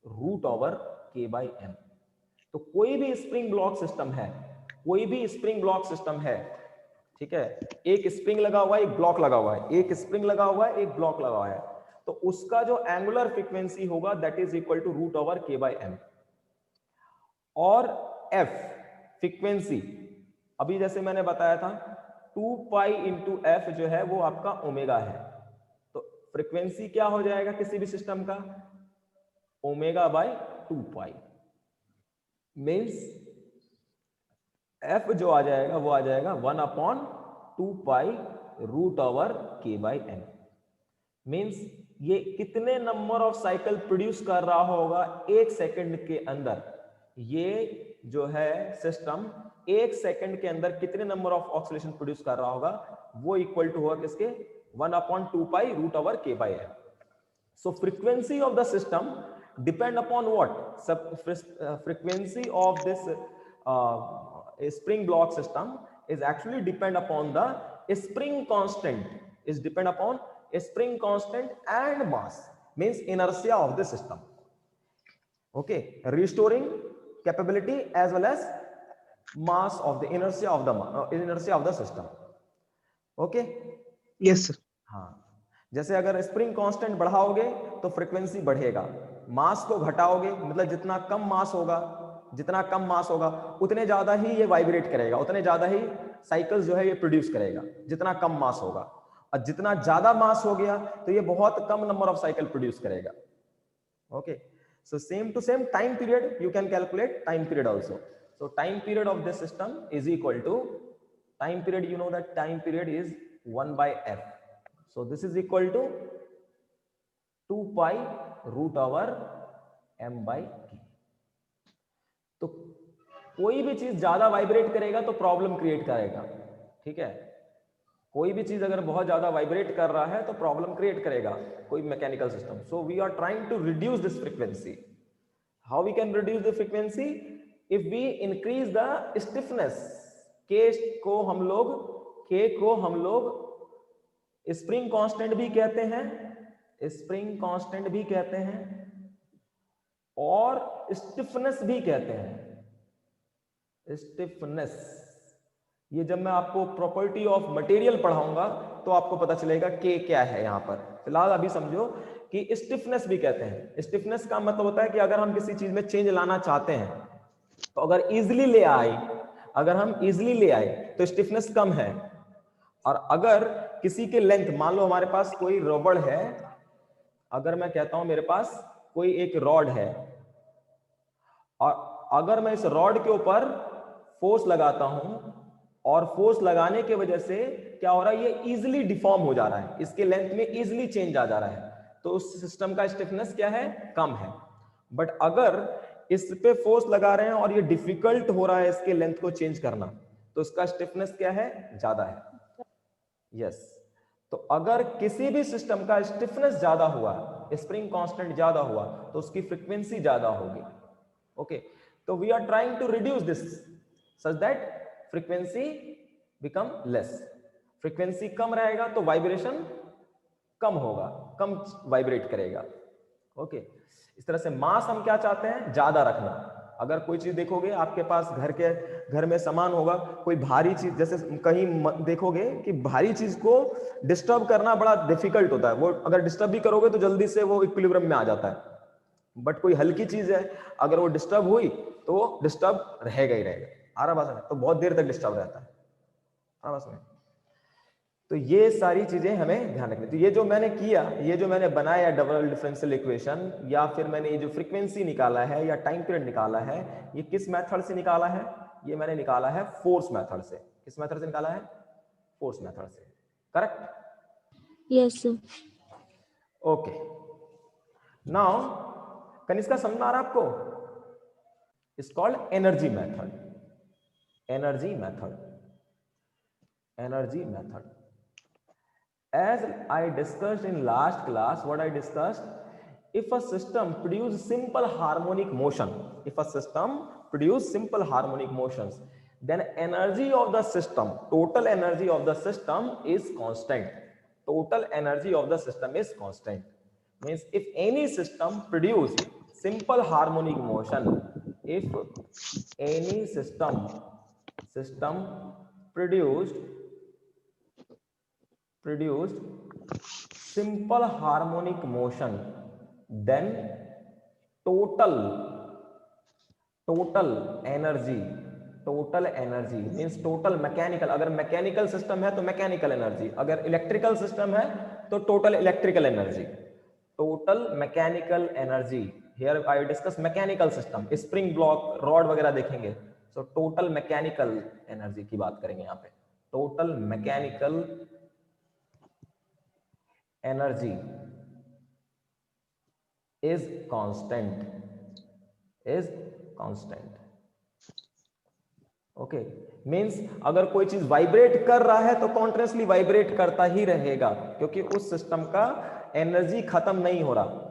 root over k by m. तो कोई भी स्प्रिंग ब्लॉक सिस्टम है ठीक है, एक स्प्रिंग लगा हुआ है, एक ब्लॉक लगा हुआ है, एक स्प्रिंग लगा हुआ है, एक ब्लॉक लगा हुआ है, तो उसका जो एंगुलर फ्रीक्वेंसी होगा that is equal to root over k by m. और एफ फ्रीक्वेंसी अभी जैसे मैंने बताया था 2 पाई इंटू एफ जो है वो आपका ओमेगा है, तो फ्रीक्वेंसी क्या हो जाएगा किसी भी सिस्टम का, omega by 2 pi, means F जो आ जाएगा वो आ जाएगा 1/2 pi root over k by M. Means ये कितने नंबर ऑफ साइकिल प्रोड्यूस कर रहा होगा एक सेकंड के अंदर, ये जो है सिस्टम एक सेकंड के अंदर कितने नंबर ऑफ ऑक्सीलेशन प्रोड्यूस कर रहा होगा, वो इक्वल टू होगा किसके, 1/2 pi root over k by m. So frequency of the system depend upon what? Frequency of this spring block system is actually depend upon the spring constant, is depend upon spring constant and mass, means inertia of the system. Okay, restoring capability as well as mass of the inertia of the system. Okay, yes sir, हाँ, जैसे अगर spring constant बढ़ाओगे तो frequency बढ़ेगा, मास को घटाओगे मतलब जितना कम मास होगा उतने ज्यादा ही ये वाइब्रेट करेगा, उतने ज्यादा ही साइकिल्स जो है ये प्रोड्यूस करेगा जितना कम मास होगा, और जितना ज्यादा मास हो गया तो ये बहुत कम नंबर ऑफ साइकिल प्रोड्यूस करेगा। Okay, so same to same time period, you can calculate time period also. So time period of this system is equal to time period, you know that time period is 1/f. So this is equal to 2 pi root over m by k. तो कोई भी चीज ज्यादा vibrate करेगा तो problem create करेगा, ठीक है, कोई भी चीज अगर बहुत ज्यादा वाइब्रेट कर रहा है तो प्रॉब्लम क्रिएट करेगा कोई mechanical system. So we are trying to reduce this frequency. How we can reduce the frequency? If we increase the stiffness, k को हम लोग स्प्रिंग कांस्टेंट भी कहते हैं, स्प्रिंग कांस्टेंट भी कहते हैं और स्टिफनेस भी कहते हैं। स्टिफनेस, ये जब मैं आपको प्रॉपर्टी ऑफ मटेरियल पढ़ाऊंगा तो आपको पता चलेगा के क्या है यहाँ पर। फिलहाल अभी समझो कि स्टिफनेस भी कहते हैं। स्टिफनेस का मतलब होता है कि अगर हम किसी चीज में चेंज लाना चाहते हैं तो अगर हम इजिली ले आए तो स्टिफनेस कम है, और अगर किसी के लेंथ, मान लो हमारे पास कोई रबड़ है, अगर मैं कहता हूं मेरे पास कोई एक रॉड है और अगर मैं इस रॉड के ऊपर फोर्स लगाता हूं और फोर्स लगाने की वजह से क्या हो रहा है, ये इजिली डिफॉर्म हो जा रहा है, इसके लेंथ में इजिली चेंज आ जा रहा है, तो उस सिस्टम का स्टिफनेस क्या है, कम है। बट अगर इस पे फोर्स लगा रहे हैं और ये डिफिकल्ट हो रहा है इसके लेंथ को चेंज करना, तो इसका स्टिफनेस क्या है, ज्यादा है। यस, तो अगर किसी भी सिस्टम का स्टिफनेस ज्यादा हुआ, स्प्रिंग कांस्टेंट ज्यादा हुआ, तो उसकी फ्रीक्वेंसी ज्यादा होगी। ओके, तो we are trying to reduce this such that frequency become less. Frequency कम रहेगा तो वाइब्रेशन कम होगा, कम वाइब्रेट करेगा। ओके, इस तरह से मास हम क्या चाहते हैं, ज्यादा रखना। अगर कोई चीज देखोगे आपके पास घर में सामान होगा, कोई भारी चीज, जैसे कहीं देखोगे कि भारी चीज को डिस्टर्ब करना बड़ा डिफिकल्ट होता है, वो अगर डिस्टर्ब भी करोगे तो जल्दी से वो इक्विलिब्रियम में आ जाता है। बट कोई हल्की चीज है, अगर वो डिस्टर्ब हुई तो वो डिस्टर्ब रहेगा ही रहेगा, आ रहा बात है, तो बहुत देर तक डिस्टर्ब रहता है, आ रहा बात में। तो ये सारी चीजें हमें ध्यान रखनी। तो ये जो मैंने किया, ये जो मैंने बनाया डबल डिफरेंशियल इक्वेशन, या फिर मैंने ये जो फ्रीक्वेंसी निकाला है या टाइम पीरियड निकाला है, ये किस मेथड से निकाला है, ये मैंने निकाला है फोर्स मेथड से। किस मेथड से निकाला है, फोर्स मेथड से, correct? Yes sir. Okay, now Kanishka समझ में आ रहा है आपको? It's called energy method, energy method, energy method. As I discussed in last class, what I discussed, if a system produce simple harmonic motion, if a system produce simple harmonic motions, then energy of the system, total energy of the system is constant. Total energy of the system is constant. Means if any system produce simple harmonic motion, if any system produced produced simple harmonic motion, then total energy means total mechanical, अगर mechanical system है तो mechanical energy, अगर electrical system है तो total electrical energy, total mechanical energy. Here I discuss mechanical system, spring block rod वगैरह देखेंगे, तो total mechanical energy की बात करेंगे यहाँ पे। Total mechanical energy is constant. Okay, means अगर कोई चीज वाइब्रेट कर रहा है तो कॉन्टिन्यूसली वाइब्रेट करता ही रहेगा, क्योंकि उस सिस्टम का एनर्जी खत्म नहीं हो रहा।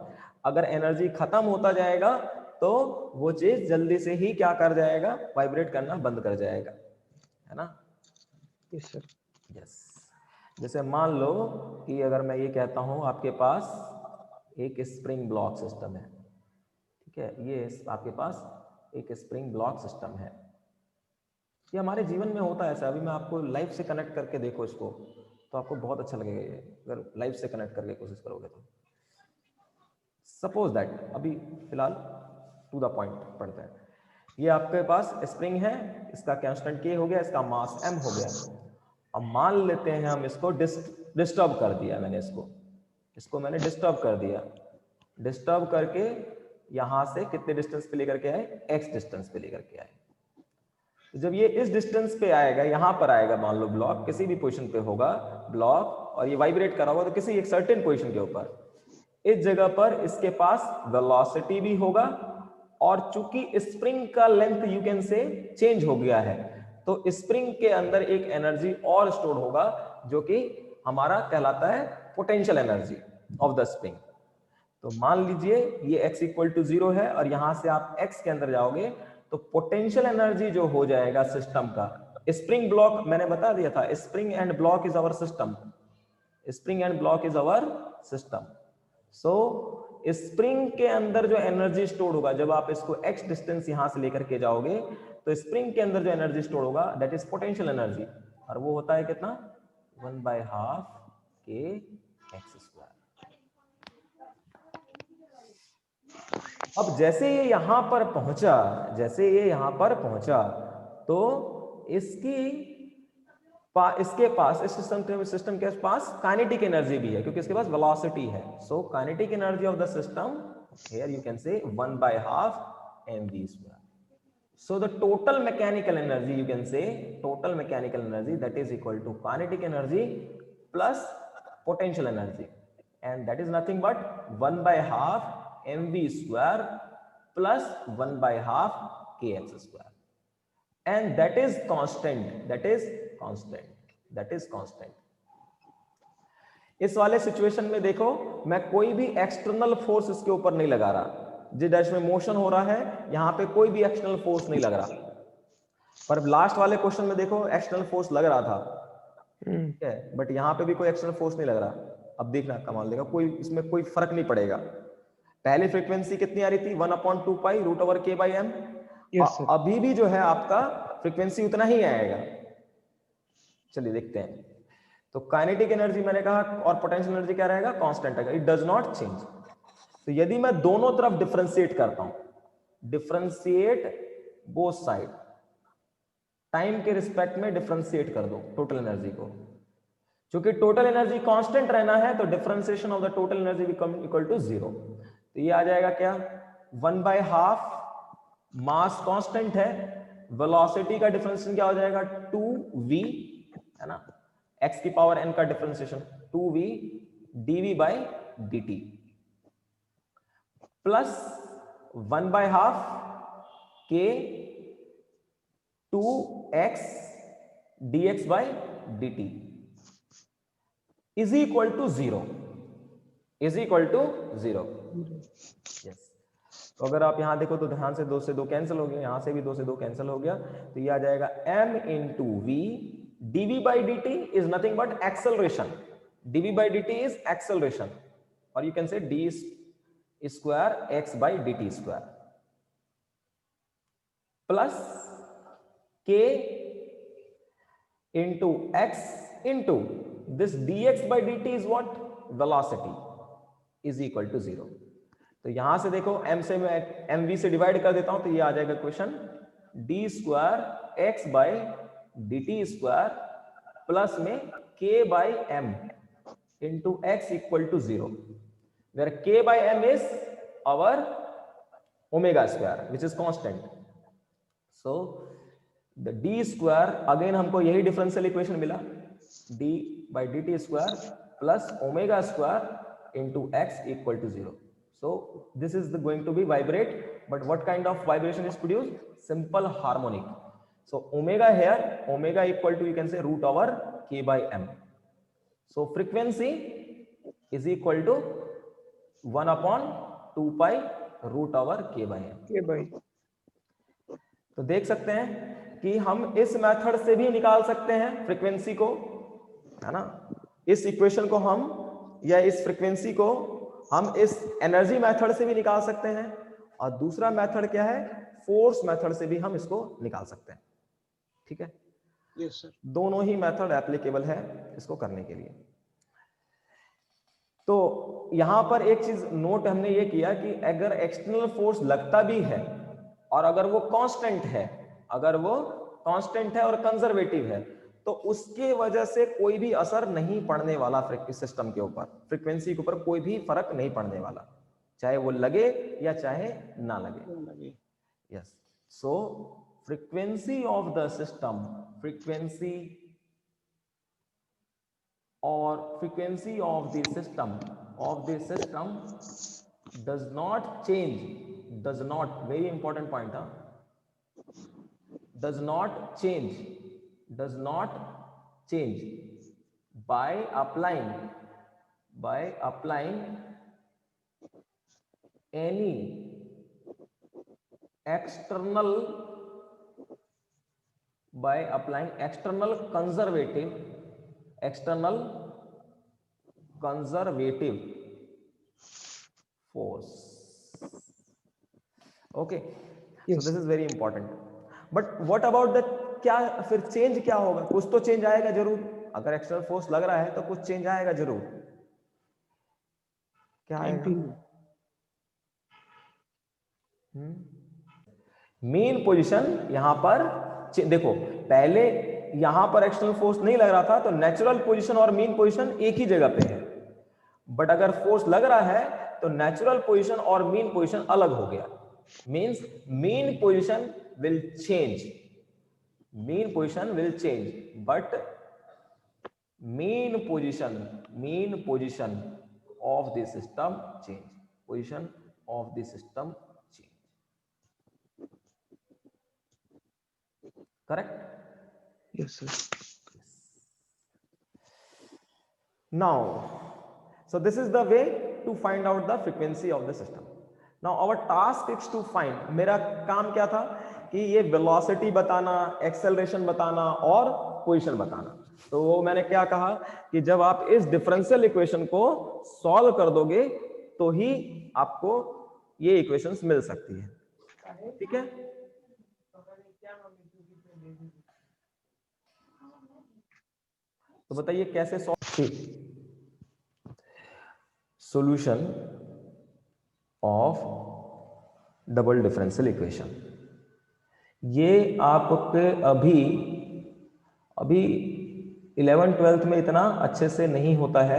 अगर एनर्जी खत्म होता जाएगा तो वो चीज जल्दी से ही क्या कर जाएगा, वाइब्रेट करना बंद कर जाएगा, है ना? Yes sir. यस। जैसे मान लो कि अगर मैं ये कहता हूं आपके पास एक स्प्रिंग ब्लॉक सिस्टम है, ठीक है, ये आपके पास एक स्प्रिंग ब्लॉक सिस्टम है। ये हमारे जीवन में होता है ऐसा। अभी मैं आपको लाइफ से कनेक्ट करके देखो इसको, तो आपको बहुत अच्छा लगेगा ये, अगर लाइफ से कनेक्ट करके कोशिश करोगे तो। सपोज दैट, अभी फिलहाल टू द पॉइंट पढ़ते हैं। ये आपके पास स्प्रिंग है, इसका कांस्टेंट K हो गया, इसका मास M हो गया। अब मान लेते हैं हम इसको डिस्टर्ब कर दिया, मैंने इसको मैंने डिस्टर्ब कर दिया। डिस्टर्ब करके यहां से कितने डिस्टेंस पे लेकर के आए, x डिस्टेंस पे लेकर के आए। जब ये इस डिस्टेंस पे आएगा, यहां पर आएगा, मान लो ब्लॉक किसी भी पोजीशन पे होगा ब्लॉक, और ये वाइब्रेट कर रहा होगा तो किसी एक सर्टेन पोजीशन के ऊपर, इस जगह पर इसके पास वेलोसिटी भी होगा, और चूंकि स्प्रिंग का लेंथ यू कैन से चेंज हो गया है, तो स्प्रिंग के अंदर एक एनर्जी और स्टोर होगा, जो कि हमारा कहलाता है potential energy of the spring. तो मान लीजिए ये x इक्वल टू 0 है, और यहां से आप x के अंदर जाओगे तो पोटेंशियल एनर्जी जो हो जाएगा सिस्टम का, स्प्रिंग ब्लॉक मैंने बता दिया था, spring and block is our system, spring and block is our system. So spring के अंदर जो एनर्जी स्टोर होगा, जब आप इसको x डिस्टेंस यहां से लेकर के जाओगे, तो स्प्रिंग के अंदर जो एनर्जी स्टोर होगा दैट इज पोटेंशियल एनर्जी, और वो होता है कितना, 1/2 kx²। अब जैसे ये यहां पर पहुंचा, तो इसके पास इस सिस्टम के पास काइनेटिक एनर्जी भी है, क्योंकि इसके पास वेलोसिटी है। So kinetic energy of the system here you can से 1/2 mv²। So the total mechanical energy, you can say total mechanical energy, that is equal to kinetic energy plus potential energy, and that is nothing but 1/2 mv² plus 1/2 kx², and that is constant। इस वाले situation में देखो, मैं कोई भी external force इसके ऊपर नहीं लगा रहा, जिस डायरेक्शन में मोशन हो रहा है यहां पे कोई भी एक्सटर्नल फोर्स नहीं लग रहा। पर लास्ट वाले क्वेश्चन में देखो एक्सटर्नल फोर्स लग रहा था, ठीक है, बट यहां पे भी कोई एक्सटर्नल फोर्स नहीं लग रहा। अब देखना कमाल देगा, कोई इसमें कोई फर्क नहीं पड़ेगा। पहली फ्रीक्वेंसी कितनी आ रही थी, 1/2 पाई √k/m। अभी भी जो है आपका फ्रीक्वेंसी उतना ही आएगा। चलिए देखते हैं। तो काइनेटिक एनर्जी मैंने कहा और पोटेंशियल एनर्जी क्या रहेगा, कांस्टेंट रहेगा, इट डज नॉट चेंज। तो यदि मैं दोनों तरफ डिफरेंशिएट करता हूं, डिफरेंशिएट बोथ साइड, टाइम के रिस्पेक्ट में डिफरेंशिएट कर दो टोटल एनर्जी को, क्योंकि टोटल एनर्जी कांस्टेंट रहना है, तो differentiation of the total energy become equal to 0। तो ये आ जाएगा क्या, 1/2, मास कांस्टेंट है, वेलोसिटी का डिफरेंशिएशन क्या हो जाएगा, 2v, है ना, x की पावर n का differentiation 2v dv/dt plus 1/2 k 2x dx/dt is equal to 0, yes. तो अगर आप यहां देखो तो ध्यान से 2 से 2 कैंसिल हो गया, यहां से भी 2 से 2 कैंसिल हो गया, तो ये आ जाएगा m into v dv/dt is nothing but acceleration, dv/dt is acceleration, or you can say d square x/dt² plus k into x into this dx by dt is what, velocity is equal to 0। तो यहां से देखो m से मैं mv से divide कर देता हूं तो ये आ जाएगा question d square x by dt square plus में k by m into x equal to 0, where k by m is our omega square which is constant. So the d square again हमको यही differential equation मिला, d by dt square plus omega square into x equal to 0। So this is going to be vibrate, but what kind of vibration is produced? Simple harmonic. So omega here, omega equal to, you can say, root over k by m. So frequency is equal to 1 upon 2 pi root over k by m. K by. तो देख सकते हैं कि हम इस method से भी निकाल सकते हैं फ्रीक्वेंसी को, है ना। इस इक्वेशन को हम या इस फ्रीक्वेंसी को हम इस एनर्जी मेथड से भी निकाल सकते हैं, और दूसरा मेथड क्या है, फोर्स मेथड से भी हम इसको निकाल सकते हैं। ठीक है, यस सर। दोनों ही मेथड एप्लीकेबल है इसको करने के लिए। तो यहां पर एक चीज नोट हमने ये किया कि अगर एक्सटर्नल फोर्स लगता भी है और अगर वो कांस्टेंट है, अगर वो कांस्टेंट है और कंजर्वेटिव है, तो उसके वजह से कोई भी असर नहीं पड़ने वाला सिस्टम के ऊपर, फ्रीक्वेंसी के ऊपर कोई भी फर्क नहीं पड़ने वाला, चाहे वो लगे या चाहे ना लगे। Yes, so frequency of the system, frequency of the system does not change, does not, very important point, does not change by applying any external conservative force. Okay, yes. So this is very important. But what about the, क्या फिर change क्या होगा, कुछ तो change आएगा जरूर, अगर external force लग रहा है तो कुछ चेंज आएगा जरूर। क्या आएगा? मीन पोजीशन यहां पर देखो, पहले यहां पर एक्सटर्नल फोर्स नहीं लग रहा था तो नेचुरल पोजीशन और मीन पोजीशन एक ही जगह पे है, बट अगर फोर्स लग रहा है तो नेचुरल पोजीशन और मीन पोजीशन अलग हो गया। Means mean position will change, but mean position of the system change, correct? Yes sir. Now, so this is the way to find out the frequency of the system. Now our task is to find, मेरा काम क्या था कि ये velocity बताना, acceleration बताना और position बताना। तो वो मैंने क्या कहा कि जब आप इस डिफरेंशियल इक्वेशन को सॉल्व कर दोगे तो ही आपको ये इक्वेशंस मिल सकती है। ठीक है, तो बताइए कैसे solve. Solution of double differential equation, ये आपके अभी 11th-12th में इतना अच्छे से नहीं होता है।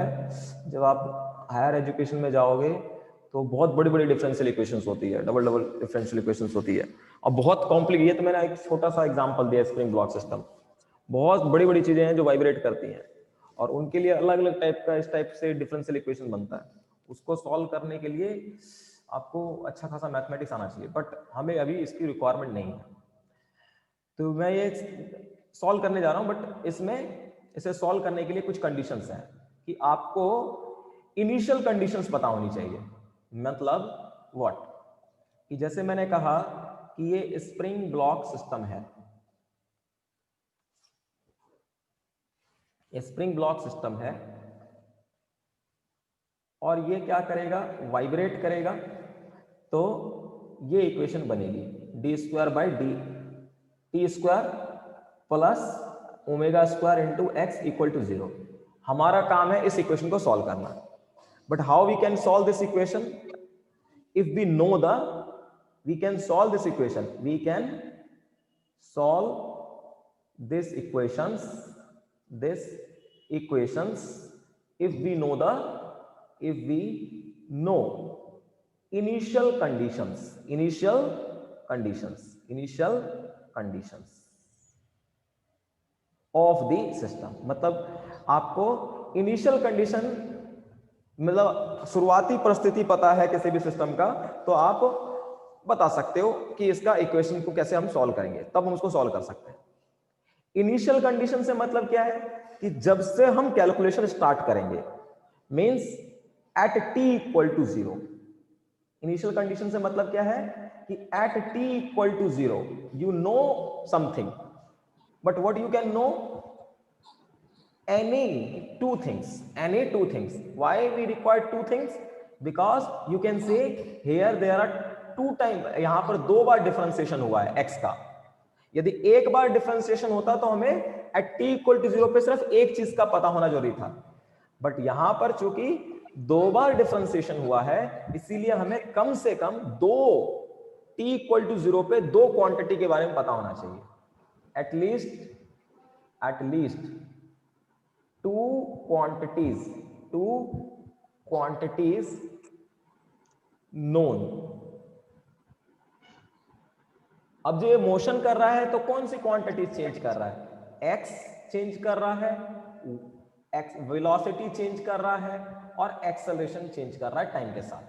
जब आप हायर एजुकेशन में जाओगे तो बहुत बड़ी बड़ी डिफरेंशियल इक्वेशंस होती है, डबल डिफरेंशियल इक्वेशंस होती है, और बहुत कॉम्प्लिकेटेड। ये तो मैंने एक छोटा सा एग्जांपल दिया, स्प्रिंग ब्लॉक सिस्टम, बहुत बड़ी बड़ी चीजें हैं जो वाइब्रेट करती हैं, और उनके लिए अलग अलग टाइप का इस टाइप से डिफरेंशियल इक्वेशन बनता है। उसको सॉल्व करने के लिए आपको अच्छा खासा मैथमेटिक्स आना चाहिए, बट हमें अभी इसकी रिक्वायरमेंट नहीं है। तो मैं ये सॉल्व करने जा रहा हूं, बट इसमें इसे सॉल्व करने के लिए कुछ कंडीशंस हैं कि आपको इनिशियल कंडीशंस पता होनी चाहिए। मतलब व्हाट, कि जैसे मैंने कहा कि ये स्प्रिंग ब्लॉक सिस्टम है, स्प्रिंग ब्लॉक सिस्टम है, और ये क्या करेगा, वाइब्रेट करेगा। तो ये इक्वेशन बनेगी d square by D T square plus omega square into x equal to 0। हमारा काम है इस इक्वेशन को सॉल्व करना. But how we can solve this equation? If we know the, we can solve this equation. We can solve this equations if we know the, if we know initial conditions of the system. मतलब आपको initial condition, मतलब शुरुआती परिस्थिति पता है किसी भी system का, तो आप बता सकते हो कि इसका इक्वेशन को कैसे हम सॉल्व करेंगे, तब हम उसको सॉल्व कर सकते हैं. इनिशियल कंडीशन से मतलब क्या है कि जब से हम कैलकुलेशन स्टार्ट करेंगे, means at t equal to 0. Initial condition से मतलब क्या है कि at t equal to 0 you know something, but what you can know? any two things. Why we require two things? Because you can say here there are two times, यहां पर 2 बार differentiation हुआ है x का. यदि एक बार differentiation होता तो हमें एट t इक्वल टू 0 पे सिर्फ एक चीज का पता होना जरूरी था, बट यहां पर चूंकि 2 बार डिफरेंशिएशन हुआ है, इसीलिए हमें कम से कम 2 t इक्वल टू 0 पे 2 क्वांटिटी के बारे में पता होना चाहिए. At least two quantities known. अब जो ये मोशन कर रहा है तो कौन सी क्वांटिटी चेंज कर रहा है? x चेंज कर रहा है, x वेलोसिटी चेंज कर रहा है, और एक्सेलरेशन चेंज कर रहा है टाइम के साथ.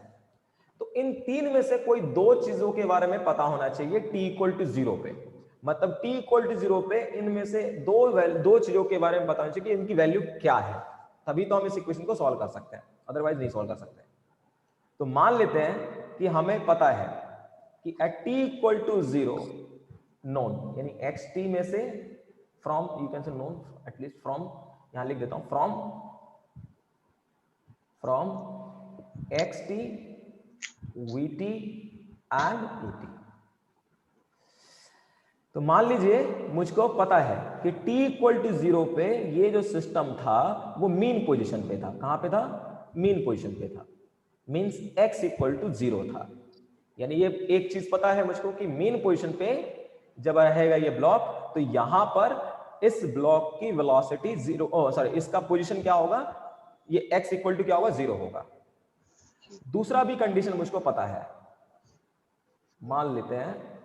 तो इन तीन में से कोई 2 चीजों के बारे में पता होना चाहिए t इक्वल टू 0 पे. मतलब t इक्वल टू 0 पे इनमें से दो चीजों के बारे में बताना चाहिए कि इनकी वैल्यू क्या है, तभी तो हम इस इक्वेशन को सॉल्व कर सकते हैं, अदरवाइज नहीं सॉल्व कर सकते. तो मान लेते हैं कि हमें पता है कि at t equal to 0 known, यानी xt में से from, you can say known, at least from, यहां लिख देता हूं, from xt vt and ut. तो मान लीजिए मुझको पता है कि t इक्वल टू 0 पे ये जो सिस्टम था वो मीन पोजीशन पे था. कहां पे था? मीन पोजीशन पे था. मींस x इक्वल टू 0 था. यानी ये एक चीज पता है मुझको कि मीन पोजीशन पे जब रहेगा ये ब्लॉक, तो यहां पर इस ब्लॉक की वेलोसिटी 0, इसका पोजीशन क्या होगा, ये x इक्वल टू क्या होगा, 0 होगा. दूसरा भी कंडीशन मुझको पता है, मान लेते हैं,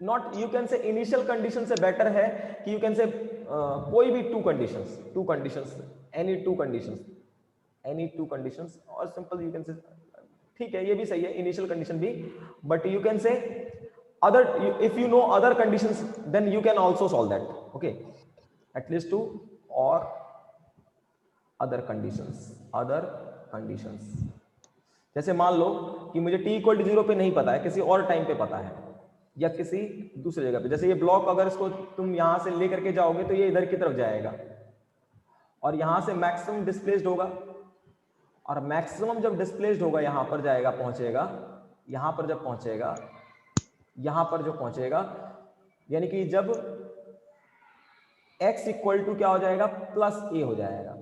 not, you can say initial condition से बेटर है कि यू कैन से कोई भी two conditions, any two conditions, और सिंपल यू कैन से, ठीक है ये भी सही है, इनिशियल कंडीशन भी, but you can say other, if you know other conditions then you can also solve that. Okay, at least 2 और अदर कंडीशंस. जैसे मान लो कि मुझे t इक्वल टू 0 पे नहीं पता है, किसी और टाइम पे पता है, या किसी दूसरी जगह पे. जैसे ये ब्लॉक अगर इसको तुम यहां से लेकर के जाओगे तो ये इधर की तरफ जाएगा, और यहां से मैक्सिमम डिस्प्लेस्ड होगा, और मैक्सिमम जब डिस्प्लेस्ड होगा यहां पर जाएगा, पहुंचेगा, यहां पर जब पहुंचेगा, यहां पर जो पहुंचेगा, यानी कि जब x इक्वल टू क्या हो जाएगा, प्लस a हो जाएगा,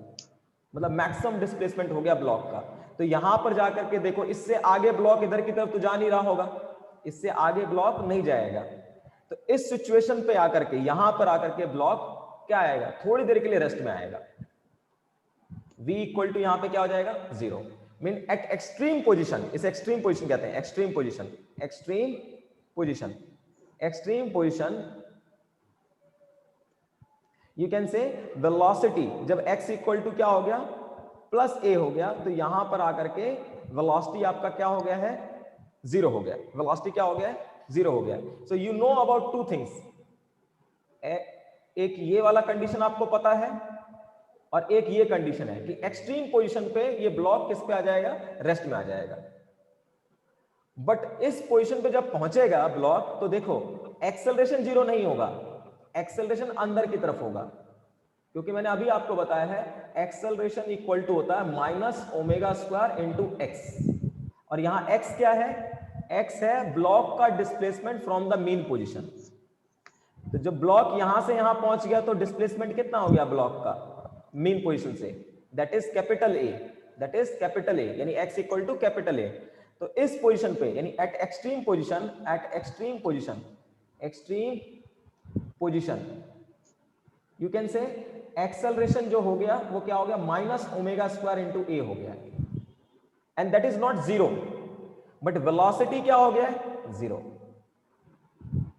मतलब मैक्सिमम डिस्प्लेसमेंट हो गया ब्लॉक का. तो यहां पर जाकर के देखो, इससे आगे ब्लॉक इधर की तरफ तो जा नहीं रहा होगा, इससे आगे ब्लॉक नहीं जाएगा. तो इस सिचुएशन पे आकर के, यहां पर आकर के ब्लॉक क्या आएगा, थोड़ी देर के लिए रेस्ट में आएगा. v इक्वल टू यहां पे क्या हो जाएगा, 0. मीन एट एक्सट्रीम पोजीशन, इसे एक्सट्रीम पोजीशन कहते हैं, एक्सट्रीम पोजीशन यू कैन से वेलोसिटी जब x इक्वल टू क्या हो गया, प्लस a हो गया, तो यहां पर आकर के वेलोसिटी आपका क्या हो गया है, 0 हो गया. वेलोसिटी क्या हो गया है, 0 हो गया. So you know about 2 things, एक ये वाला कंडीशन आपको पता है, और एक ये कंडीशन है कि एक्सट्रीम पोजीशन पे ये ब्लॉक किस पे आ जाएगा, रेस्ट में आ जाएगा. बट इस पोजीशन पे जब पहुंचेगा ब्लॉक, तो देखो एक्सेलरेशन 0 नहीं होगा, एक्सेलरेशन अंदर की तरफ होगा, क्योंकि मैंने अभी आपको बताया है एक्सेलरेशन इक्वल टू होता है -ω² इंटू x, और यहां x क्या है, x है ब्लॉक का displacement from the mean position. तो जब ब्लॉक यहां से यहां पहुंच गया तो डिस्प्लेसमेंट कितना हो गया ब्लॉक का मीन पोजीशन से, that is capital A, that is capital A, यानी x equal to capital A. तो इस पोजीशन पे यानी at extreme position, at extreme position, extreme position you can say acceleration जो हो गया वो क्या हो गया minus omega square into A हो गया, and that is not zero, but velocity क्या हो गया जीरो,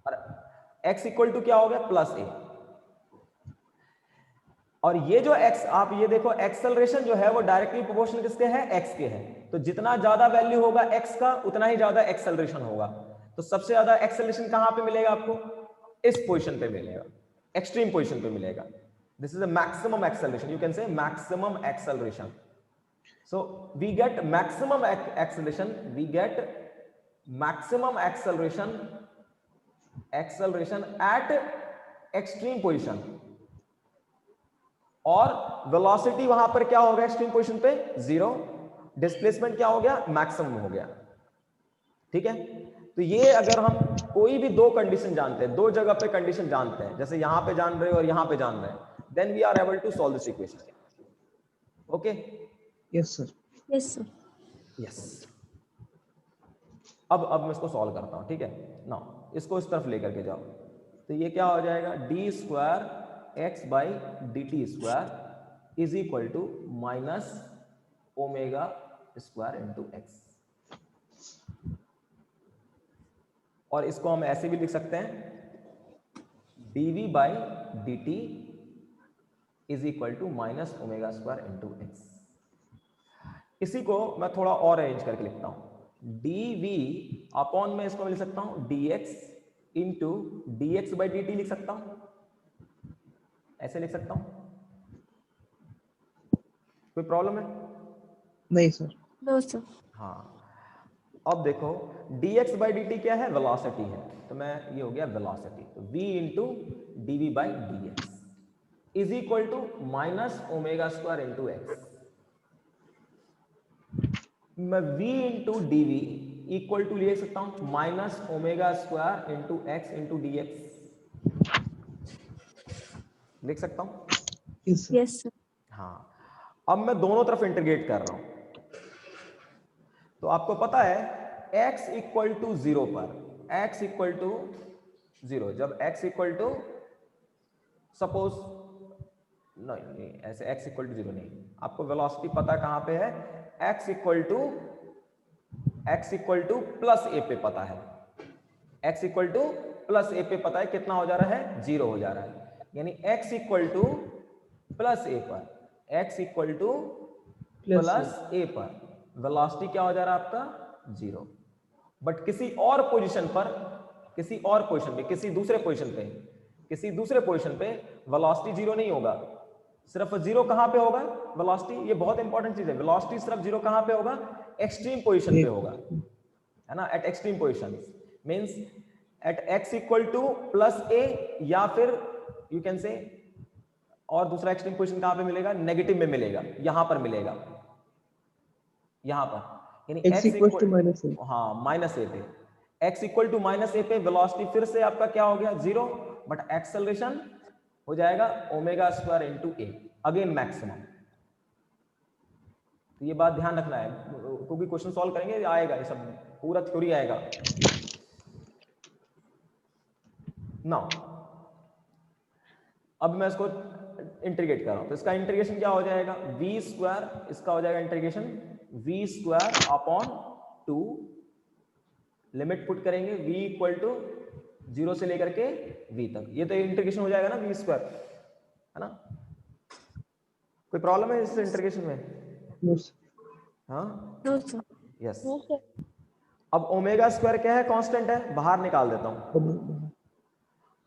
और x इक्वल टू क्या हो गया प्लस ए। और ये जो x, आप ये देखो एक्सेलरेशन जो है वो डायरेक्टली प्रोपोर्शनल किसके है, x के है। तो जितना ज्यादा वैल्यू होगा x का उतना ही ज्यादा एक्सेलरेशन होगा। तो सबसे ज्यादा एक्सेलरेशन कहां पे मिलेगा आपको, इस पोजीशन पे मिलेगा, एक्सट्रीम पोजीशन पे मिलेगा। This is a maximum acceleration, you can से maximum acceleration. So we get maximum acceleration, we get maximum acceleration at extreme position, और velocity वहां पर क्या होगा एक्सट्रीम पोजीशन पे जीरो, डिस्प्लेसमेंट क्या हो गया मैक्सिमम हो गया। ठीक है, तो ये अगर हम कोई भी दो कंडीशन जानते हैं, दो जगह पे कंडीशन जानते हैं, जैसे यहां पे जान रहे हो और यहां पे जान रहे हैं, then we are able to solve this equation. Okay, Yes, sir. Yes, sir. Yes. अब मैं इसको सॉल्व करता हूं, ठीक है ना, इसको इस तरफ लेकर के जाओ, तो ये क्या हो जाएगा d square x by D T square is equal to minus omega square into x. और इसको हम ऐसे भी लिख सकते हैं d v by D t is equal to minus omega square into x. इसी को मैं थोड़ा और अरेंज करके लिखता हूं, dv अपॉन में इसको मैं लिख सकता हूं dx into dx by dt लिख सकता हूं, ऐसे लिख सकता हूं, कोई प्रॉब्लम है? नहीं सर। No, sir. हाँ, अब देखो dx बाई dt क्या है, वेलोसिटी है, तो मैं ये हो गया वेलोसिटी, तो v into dv by dx is equal to minus omega square into x. मैं v into d v equal to लिख सकता हूं minus omega square into x into d x, लिख सकता हूं। Yes, sir. Yes, sir. हाँ, अब मैं दोनों तरफ इंटीग्रेट कर रहा हूं, तो आपको पता है x इक्वल टू जीरो पर, x इक्वल टू जीरो, जब x इक्वल टू सपोज नहीं ऐसे x इक्वल टू जीरो नहीं, आपको वेलोसिटी पता कहां पे है, x इक्वल टू प्लस ए पे पता है, x इक्वल टू प्लस ए पे पता है, कितना हो जा रहा है जीरो हो जा रहा है, यानी x इक्वल टू प्लस ए पर, x इक्वल टू प्लस ए पर वेलोसिटी क्या हो जा रहा है आपका जीरो। बट किसी और पोजीशन पर, किसी और पोजीशन पे, किसी दूसरे पोजीशन पे वेलोसिटी जीरो नहीं होगा, सिर्फ जीरो कहां पे होगा वेलोसिटी, ये बहुत इंपॉर्टेंट चीज है, वेलोसिटी सिर्फ जीरो कहां पे होगा, एक्सट्रीम पोजीशन पे होगा, है ना, at extreme position means at x equal to plus A, या फिर यू कैन से, और दूसरा एक्सट्रीम पोजीशन कहां पे मिलेगा, नेगेटिव में मिलेगा, यहां पर मिलेगा, यहां पर, यानी X इक्वल टू माइनस ए, हाँ माइनस ए पे, x इक्वल टू माइनस ए पे वेलोसिटी फिर से आपका क्या हो गया जीरो, बट एक्सेलरेशन हो जाएगा ओमेगा स्क्वायर इंटू ए, अगेन मैक्सिमम। तो ये बात ध्यान रखना है, क्योंकि क्वेश्चन सॉल्व करेंगे आएगा, ये सब पूरा थ्योरी आएगा। नाउ अब मैं इसको इंटीग्रेट कर रहा हूं, तो इसका इंटीग्रेशन क्या हो जाएगा, v स्क्वायर, इसका हो जाएगा integration v square upon 2, limit put करेंगे v इक्वल टू जीरो से लेकर के v तक, ये तो इंटीग्रेशन हो जाएगा ना v स्क्वायर, है ना, कोई प्रॉब्लम है इस इंटीग्रेशन में? No sir. हाँ No, sir. Yes. No, sir. अब ओमेगा स्क्वायर क्या है, कांस्टेंट है, बाहर निकाल देता हूं,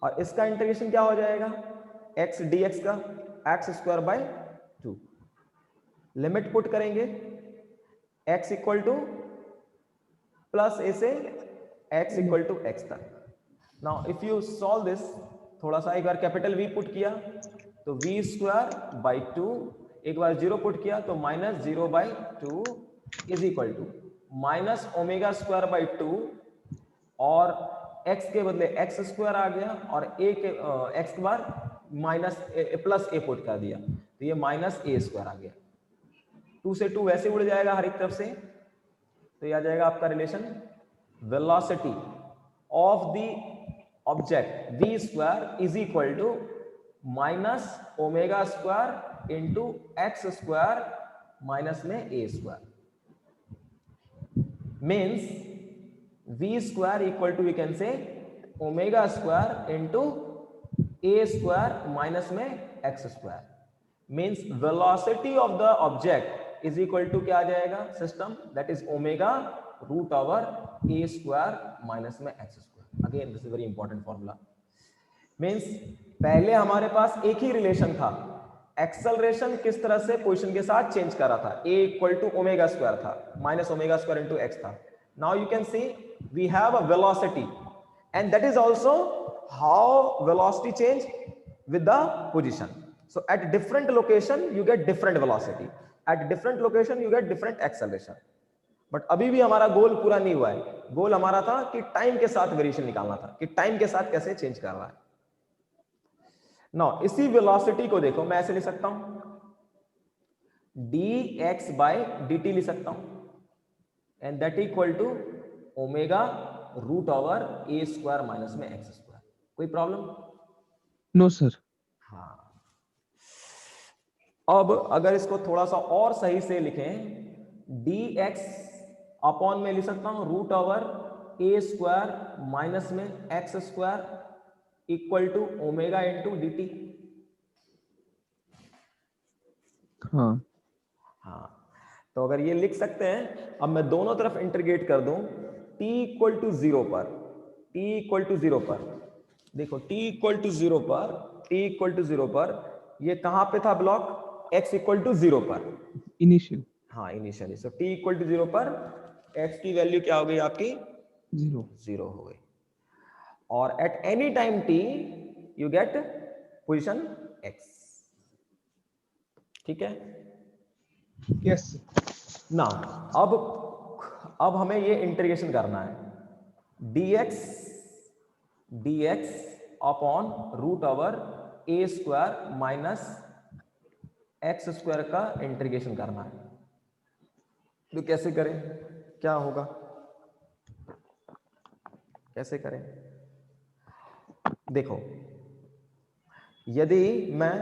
और इसका इंटीग्रेशन क्या हो जाएगा, x dx का x square by 2, limit put करेंगे x इक्वल टू प्लस ए से x इक्वल टू x तक। Now if you solve this, थोड़ा सा एक बार कैपिटल V पुट किया तो v स्क्वायर बाई 2, एक बार जीरो पुट किया तो minus zero by 2 is equal to minus omega square by 2, और x के बदले x स्क्वायर आ गया और a के x के बाद माइनस प्लस a पुट कर दिया, तो ये माइनस a स्क्वायर आ गया। 2 से 2 वैसे उड़ जाएगा हर एक तरफ से, तो ये आ जाएगा आपका relation velocity of the object v square is equal to minus omega square into x square minus में a square, means v square equal to we can say omega square into a square minus में x square, means velocity of the object is equal to क्या आ जाएगा system, that is omega root over a square minus में x square. Again this is very important formula. Means पहले हमारे पास एक ही relation था, acceleration किस तरह से पोजीशन के साथ चेंज कर रहा था, a equal to omega square था minus omega square into X था। Now you can see we have a velocity and that is also how velocity change with the position. So at different location you get different velocity, at different location you get different acceleration. But अभी भी हमारा गोल पूरा नहीं हुआ है, गोल हमारा था कि टाइम के साथ वेरिएशन निकालना था, कि टाइम के साथ कैसे चेंज कर रहा है। नाउ इसी वेलोसिटी को देखो, मैं ऐसे लिख सकता हूं dx बाय dt लिख सकता हूं, and that equal to omega root over a square minus में x स्क्वायर। कोई प्रॉब्लम? No sir. हाँ, अब अगर इसको थोड़ा सा और सही से लिखें, dx अपॉन में लिख सकता हूं root over a square minus में x square equal to omega into dt। हाँ हाँ, तो अगर ये लिख सकते हैं, अब मैं दोनों तरफ इंटीग्रेट कर दूं, t इक्वल टू 0 पर, t इक्वल टू 0 पर, देखो t इक्वल टू 0 पर, t इक्वल टू 0 पर ये कहां पे था ब्लॉक, x इक्वल टू 0 पर इनिशियल। हाँ initially. So t equal to 0 पर x की वैल्यू क्या हो गई आपकी, 0 हो गई, और at any time t you get position x। ठीक है यस। ना, अब हमें ये इंटीग्रेशन करना है, dx upon root over a square minus x square का इंटीग्रेशन करना है। तो कैसे करें, क्या होगा, कैसे करें? देखो, यदि मैं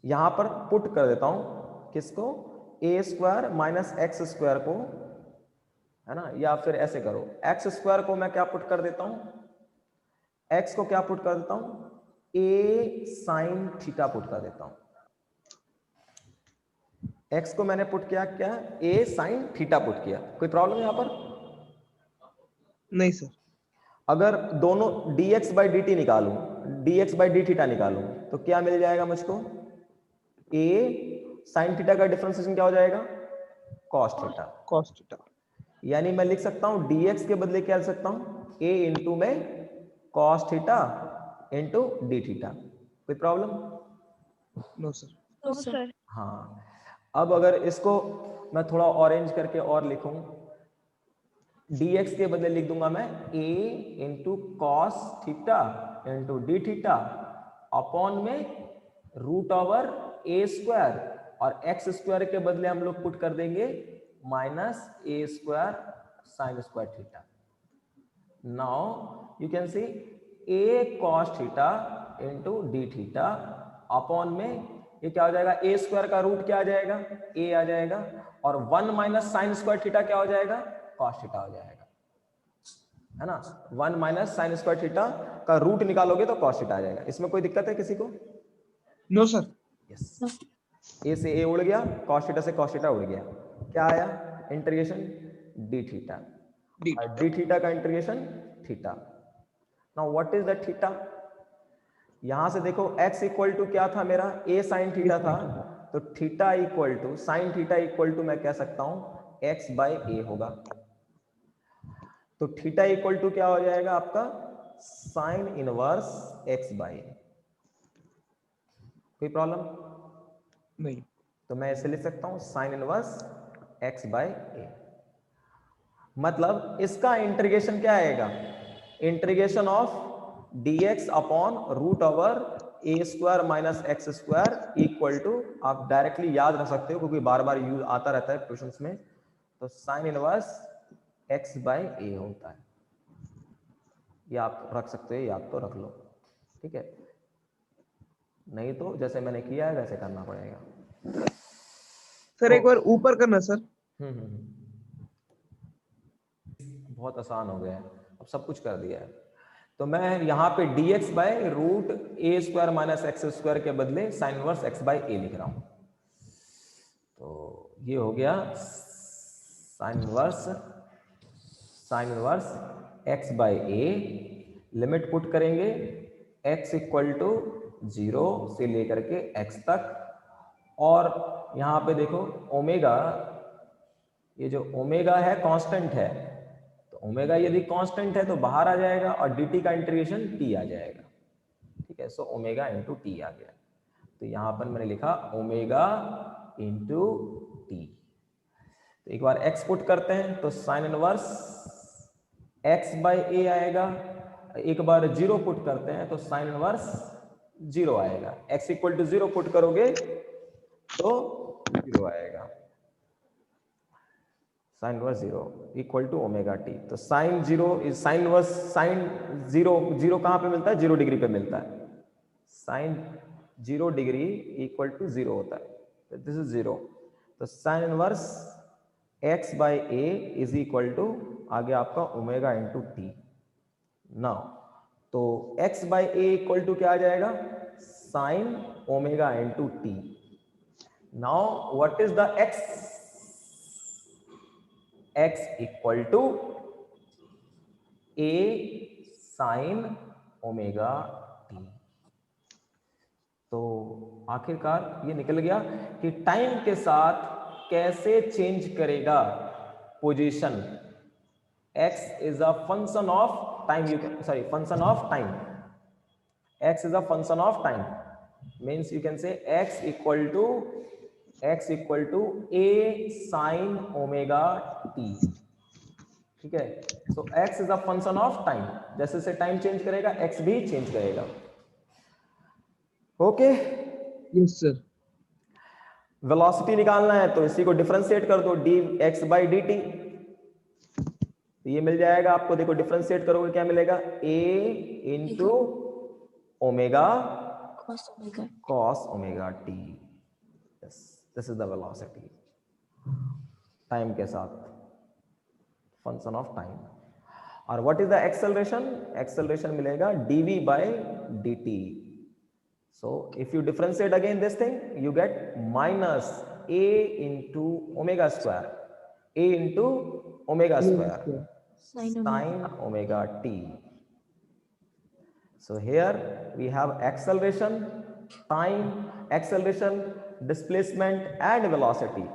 यहां पर पुट कर देता हूं किसको, a square minus x square को, है ना, या फिर ऐसे करो, एक्स स्क्वायर को मैं क्या पुट कर देता हूं, x को क्या पुट कर देता हूं, a साइन थीटा पुट कर देता हूं। x को मैंने पुट किया, क्या, a साइन थीटा पुट किया। कोई प्रॉब्लम यहां पर? नहीं सर। अगर दोनों dx बाई dt निकालूं, dx बाई डी थीटा निकालूं, तो क्या मिल जाएगा मुझको, a साइन थीटा का डिफरेंशिएशन क्या हो जाएगा, cos थीटा। Cos theta. यानी मैं लिख सकता हूं dx के बदले क्या लिख सकता हूं, a इंटू में cos theta into D theta. कोई problem? No sir. No sir. हाँ, अब अगर इसको मैं थोड़ा ऑरेंज करके और लिखूं, dx के बदले लिख दूंगा मैं a into cos theta into D theta upon में रूट ओवर a स्क्वायर, और x स्क्वायर के बदले हम लोग पुट कर देंगे minus a square sine square theta. Now you can C a cos theta into D theta upon में ये क्या हो जाएगा, a स्क्वायर का रूट क्या आ जाएगा, a आ जाएगा, और 1 माइनस साइन स्क्वायर थीटा क्या हो जाएगा, कॉस थीटा हो जाएगा, है ना। 1 माइनस साइन स्क्वायर थीटा का रूट निकालोगे तो कॉस थीटा आ जाएगा। इसमें कोई दिक्कत है किसी को? No sir. यस, a से a उड़ गया, कॉस थीटा से कॉस थीटा उड़ गया, क्या आया, integration D theta, D theta का integration theta. Now what is that theta? यहां से देखो x इक्वल टू क्या था मेरा, a साइन थीटा था, तो theta equal to sine theta equal to मैं कह सकता हूं x बाय a होगा। तो थीटा इक्वल टू क्या हो जाएगा आपका, sine inverse x by a। कोई प्रॉब्लम? नहीं। तो मैं ऐसे लिख सकता हूं sine inverse x by a। मतलब इसका इंटीग्रेशन क्या आएगा, integration of dx upon root over a square minus x square equal to, आप डायरेक्टली याद रख सकते हो क्योंकि बार बार यूज आता रहता है क्वेश्चंस में, तो साइन इनवर्स x बाई ए होता है। ये आप रख सकते हो, याद तो रख लो, ठीक है, नहीं तो जैसे मैंने किया है वैसे करना पड़ेगा। सर एक बार ऊपर करना सर। बहुत आसान हो गया है, अब सब कुछ कर दिया है। तो मैं यहाँ पे dx by root a square minus x square के बदले sine inverse x by a लिख रहा हूँ। तो ये हो गया sine inverse x by a, limit put करेंगे x इक्वल टू 0 से लेकर के x तक, और यहाँ पे देखो ओमेगा, ये जो ओमेगा है कांस्टेंट है, तो ओमेगा यदि कांस्टेंट है तो बाहर आ जाएगा और dt का इंटीग्रेशन t आ जाएगा, ठीक है। सो ओमेगा इंटू टी आ गया, तो यहाँ पर मैंने लिखा ओमेगा इंटू टी। तो एक बार x पुट करते हैं तो साइन इनवर्स x बाई ए आएगा, एक बार 0 पुट करते हैं तो साइन इनवर्स 0 आएगा, x इक्वल टू 0 पुट करोगे तो 0 आएगा, sine inverse 0 equal to omega t. तो sine 0 is sine inverse, sine 0 कहाँ पे मिलता है, 0 डिग्री पे मिलता है, साइन 0 डिग्री इक्वल टू 0 होता है, तो दिस इज 0। तो sine inverse x by a is equal to आ गया आपका ओमेगा इंटू टी। नाउ तो x by a equal to क्या आ जाएगा, sine omega into t. Now what is the x equal to a sine omega t. तो आखिरकार ये निकल गया कि टाइम के साथ कैसे चेंज करेगा position, x is a function of time, you can sorry function of time, x is a function of time means you can say x equal to a sine omega t, ठीक है। So x is a function of time, जैसे से time change करेगा x भी change करेगा, okay. Yes sir. Velocity निकालना है तो इसी को डिफरेंशिएट कर दो, dx बाई dt, तो ये मिल जाएगा आपको, देखो डिफरेंशिएट करोगे क्या मिलेगा, a into omega cos omega t, this is the velocity, time के साथ फंक्शन ऑफ टाइम। और what is the acceleration, acceleration मिलेगा dv by dt। So if you differentiate again this thing, you get minus a into omega square, a into omega square sin omega t. So here we have acceleration, time, acceleration, displacement and velocity.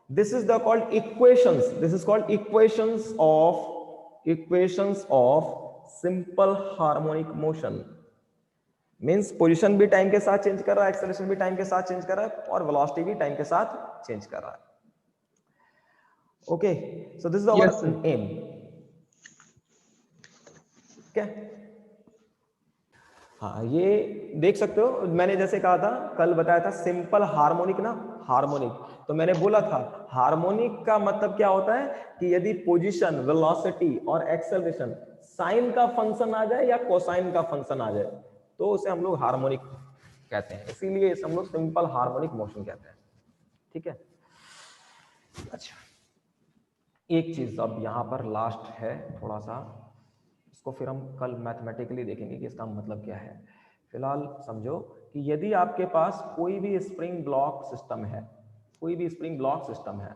This is the called equations, this is called equations of simple harmonic motion। Means position भी time के साथ change कर रहा है, acceleration भी time के साथ change कर रहा है और वेलोसिटी भी टाइम के साथ चेंज कर रहा है, okay. So this is our M, क्या, हाँ ये देख सकते हो, मैंने जैसे कहा था कल बताया था सिंपल हार्मोनिक ना, हार्मोनिक, तो मैंने बोला था हार्मोनिक का मतलब क्या होता है कि यदि पोजीशन, वेलोसिटी और एक्सेलरेशन साइन का फंक्शन आ जाए या कोसाइन का फंक्शन आ जाए तो उसे हम लोग हार्मोनिक कहते हैं, इसीलिए इसे हम लोग सिंपल हार्मोनिक मोशन कहते हैं, ठीक है। अच्छा एक चीज अब यहाँ पर लास्ट है थोड़ा सा, इसको फिर हम कल मैथमेटिकली देखेंगे कि इसका मतलब क्या है। फिलहाल समझो कि यदि आपके पास कोई भी स्प्रिंग ब्लॉक सिस्टम है, कोई भी स्प्रिंग ब्लॉक सिस्टम है,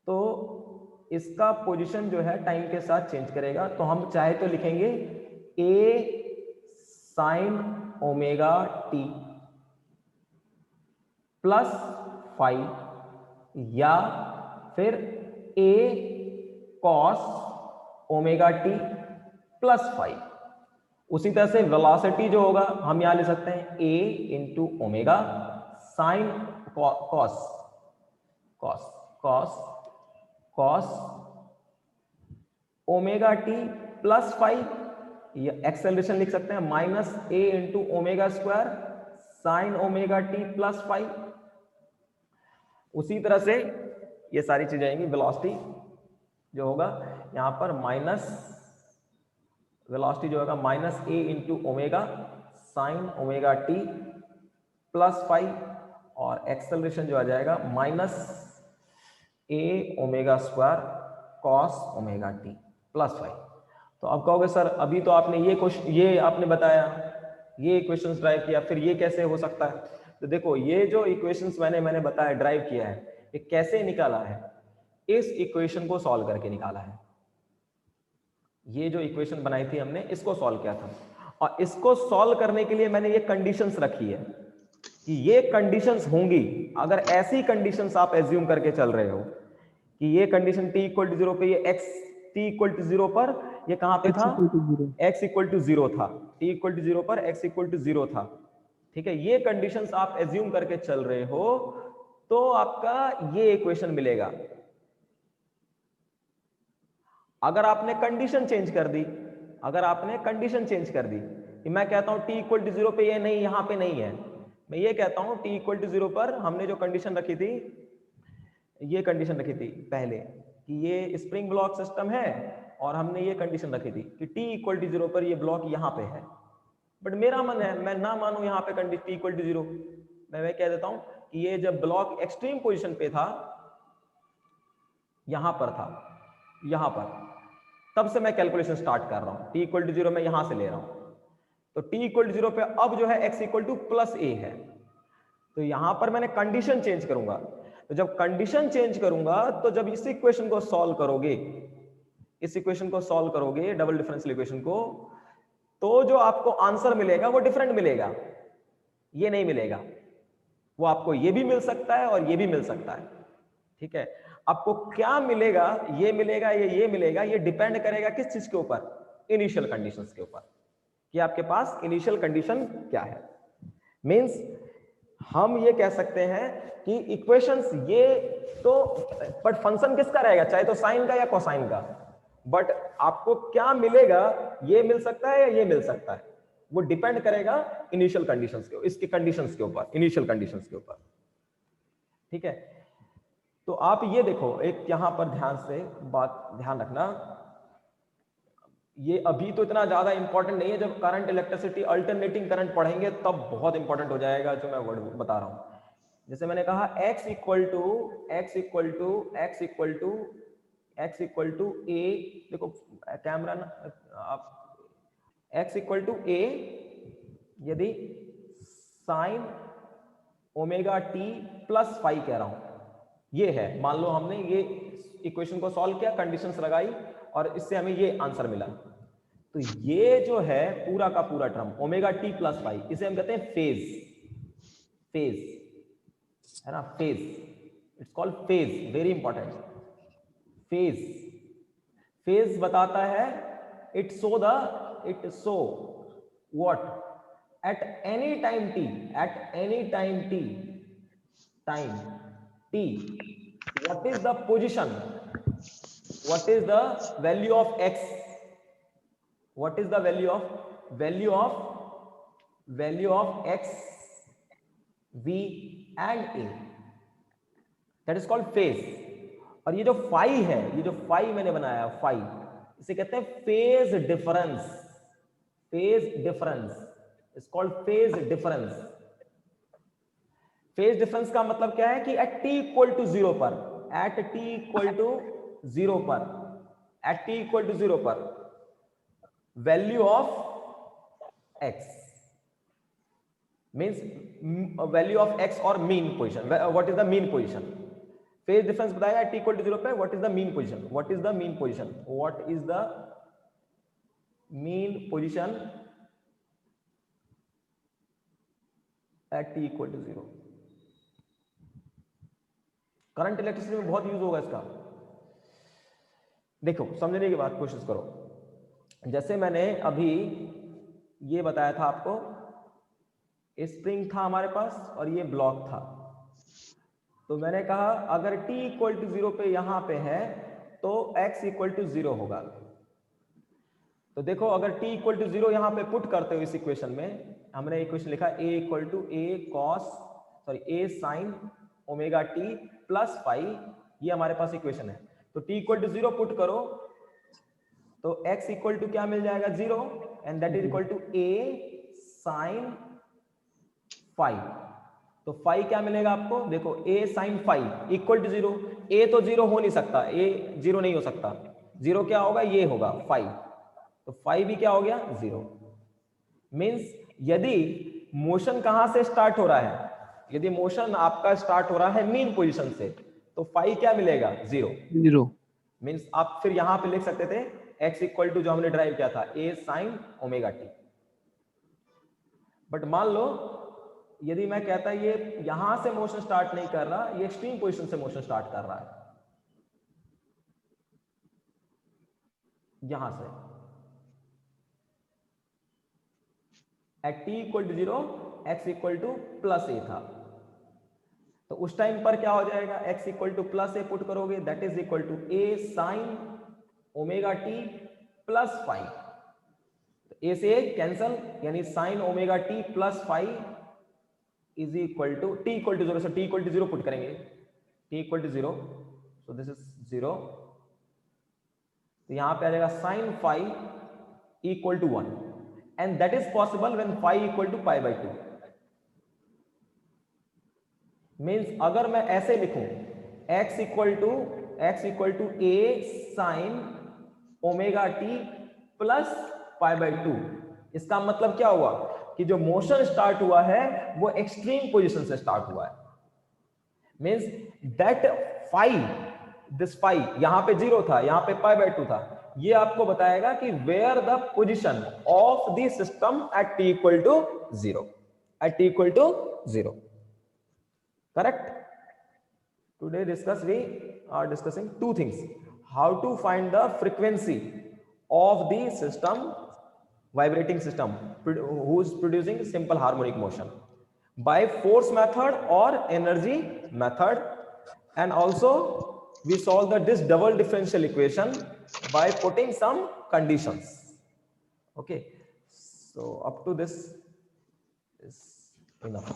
तो इसका पोजीशन जो है टाइम के साथ चेंज करेगा, तो हम चाहे तो लिखेंगे a sine omega t plus five, या फिर a cos omega t plus five. उसी तरह से वेलोसिटी जो होगा हम यहां ले सकते हैं a into omega sine cos cos cos cos omega t plus five, ये एक्सेलरेशन लिख सकते हैं minus a into omega square sine omega t plus five. उसी तरह से ये सारी चीजें आएंगी। वेलोसिटी जो होगा यहां पर माइनस, वेलोसिटी जो होगा minus a into omega sine omega t plus five, और एक्सेलरेशन जो आ जाएगा minus a omega square cos omega t plus five. तो अब कहोगे सर अभी तो आपने ये क्वेश्चन, ये आपने बताया, ये इक्वेशंस ड्राइव किया, फिर ये कैसे हो सकता है? तो देखो ये जो इक्वेशंस मैंने बताया ड्राइव किया है, ये कैसे निकाला है? इस इक्वेशन को सॉल्व करके निकाला है। ये जो इक्वेशन बनाई थी हमने, इसको सॉल्व किया था, और इसको सॉल्व करने के लिए मैंने ये कंडीशंस रखी है कि ये कंडीशंस होंगी। अगर ऐसी कंडीशंस आप एज्यूम करके चल रहे हो कि ये कंडीशन t इक्वल टू 0 पे, ये x t इक्वल टू 0 पर ये कहां पे था? x इक्वल टू 0 था। t इक्वल टू 0 पर x इक्वल टू 0 था। ठीक है, ये कंडीशंस आप एज्यूम करके चल रहे हो तो आपका ये इक्वेशन मिलेगा। अगर आपने कंडीशन चेंज कर दी, अगर आपने कंडीशन चेंज कर दी कि मैं कहता हूं t इक्वल टू 0 पे ये नहीं, यहां पे नहीं है, मैं ये कहता हूं t इक्वल टू 0 पर हमने जो कंडीशन रखी थी, ये कंडीशन रखी थी पहले कि ये स्प्रिंग ब्लॉक सिस्टम है, और हमने ये कंडीशन रखी थी कि t इक्वल टू 0 पर ये ब्लॉक यहां पे है। बट मेरा मन है मैं ना मानूं यहां पे कंडीशन t इक्वल टू 0, मैं कह देता हूं कि ये जब ब्लॉक एक्सट्रीम पोजीशन पे था, यहां पर था, यहां पर, तब से मैं कैलकुलेशन स्टार्ट कर रहा हूं। t इक्वल टू 0 मैं यहां से ले रहा हूं, तो t इक्वल टू 0 पे अब जो है x इक्वल टू प्लस ए है, तो यहां पर मैंने कंडीशन चेंज करूंगा। तो जब कंडीशन चेंज करूंगा तो जब इस इक्वेशन को सॉल्व करोगे, इस इक्वेशन को सॉल्व करोगे डबल डिफरेंशियल इक्वेशन को, तो जो आपको आंसर मिलेगा वो डिफरेंट मिलेगा, ये नहीं मिलेगा। वो आपको ये भी मिल सकता है और ये भी मिल सकता है। ठीक है, आपको क्या मिलेगा, ये मिलेगा या ये मिलेगा, ये डिपेंड करेगा किस चीज के ऊपर? इनिशियल कंडीशंस के ऊपर, कि आपके पास इनिशियल कंडीशन क्या है। मींस हम ये कह सकते हैं कि इक्वेशंस ये तो, बट फंक्शन किसका रहेगा, चाहे तो साइन का या कोसाइन का, बट आपको क्या मिलेगा, ये मिल सकता है या ये मिल सकता है, वो डिपेंड करेगा इनिशियल कंडीशंस के, इसके कंडीशंस के ऊपर, इनिशियल कंडीशंस के ऊपर। ठीक है, तो आप ये देखो, एक यहां पर ध्यान से बात ध्यान रखना, ये अभी तो इतना ज्यादा इंपॉर्टेंट नहीं है, जब करंट इलेक्ट्रिसिटी अल्टरनेटिंग करंट पढ़ेंगे तब बहुत इंपॉर्टेंट हो जाएगा जो मैं वर्ड बता रहा हूं। जैसे मैंने कहा x इक्वल टू ए, देखो कैमरा ना, आप x इक्वल टू ए यदि sign omega t plus five कह रहा हूं, ये है, मान लो हमने ये इक्वेशन को सॉल्व किया, कंडीशंस लगाई और इससे हमें ये आंसर मिला। तो ये जो है पूरा का पूरा term omega t plus five, इसे हम कहते हैं फेज, फेज है ना, phase, it's called phase, very important. Phase, phase बताता है it show what at any time T, at any time T, time T, what is the position, what is the value of x, what is the value of x, v and a, that is called phase। और ये जो phi है, ये जो phi मैंने बनाया phi, इसे कहते हैं phase difference, phase difference, it's called phase difference. Phase difference का मतलब क्या है कि एट t इक्वल टू 0 पर, एट t इक्वल टू 0 पर, एट t इक्वल टू 0 पर value of x means value of x और mean position, what is the mean position. Phase difference बताया एट t इक्वल टू 0 पे what is the mean position, what is the mean position, what is the mean position at t equal to 0। Current electricity में बहुत use होगा इसका। देखो समझने की बात कोशिश करो, जैसे मैंने अभी ये बताया था आपको, स्प्रिंग था हमारे पास और ये ब्लॉक था, तो मैंने कहा अगर t इक्वल टू 0 पे यहां पे है तो x इक्वल टू 0 होगा, तो देखो अगर t इक्वल टू 0 यहाँ पे पुट करते हो इस इक्वेशन में, हमने इक्वेशन लिखा a equal to a sine omega t plus phi, ये हमारे पास इक्वेशन है। तो t इक्वल टू 0 पुट करो तो x इक्वल टू क्या मिल जाएगा 0 and that is equal to a sine phi. तो फाई क्या मिलेगा आपको, देखो a sine phi equal to 0, a तो 0 हो नहीं सकता, a 0 नहीं हो सकता, 0 क्या होगा, ये होगा फाई, तो फाई भी क्या हो गया 0। मींस यदि मोशन कहां से स्टार्ट हो रहा है, यदि मोशन आपका स्टार्ट हो रहा है मीन पोजीशन से, तो फाई क्या मिलेगा 0। मींस आप फिर यहां पे लिख सकते थे x इक्वल टू जो हमने ड्राइव किया था a sine omega T. But मान लो यदि मैं कहता ये यहां से मोशन स्टार्ट नहीं कर रहा, ये एक्सट्रीम पोजीशन से मोशन स्टार्ट कर रहा है, यहां से at t equal to 0 x equal to plus a था, तो उस टाइम पर क्या हो जाएगा, x equal to plus a put करोगे that is equal to a sine omega t plus phi. तो a से a कैंसल, यानी sine omega t plus phi is equal to t equal to 0, so t equal to 0 put करेंगे, t equal to 0, so this is 0, तो यहां पे आ जाएगा sine phi equal to 1 and that is possible when phi equal to pi by 2। Means अगर मैं ऐसे लिखूं x equal to a sine omega t plus pi by 2, इसका मतलब क्या हुआ कि जो मोशन स्टार्ट हुआ है वो एक्सट्रीम पोजीशन से स्टार्ट हुआ है। Means that phi, this phi यहां पे 0 था, यहां पे पाई बाय 2 था, ये आपको बताएगा कि where the position of the system at t equal to 0, at t equal to 0, correct? Today we are discussing two things: how to find the frequency of the system, vibrating system who is producing simple harmonic motion by force method or energy method, and also we solve this double differential equation by putting some conditions. Okay, so up to this is enough.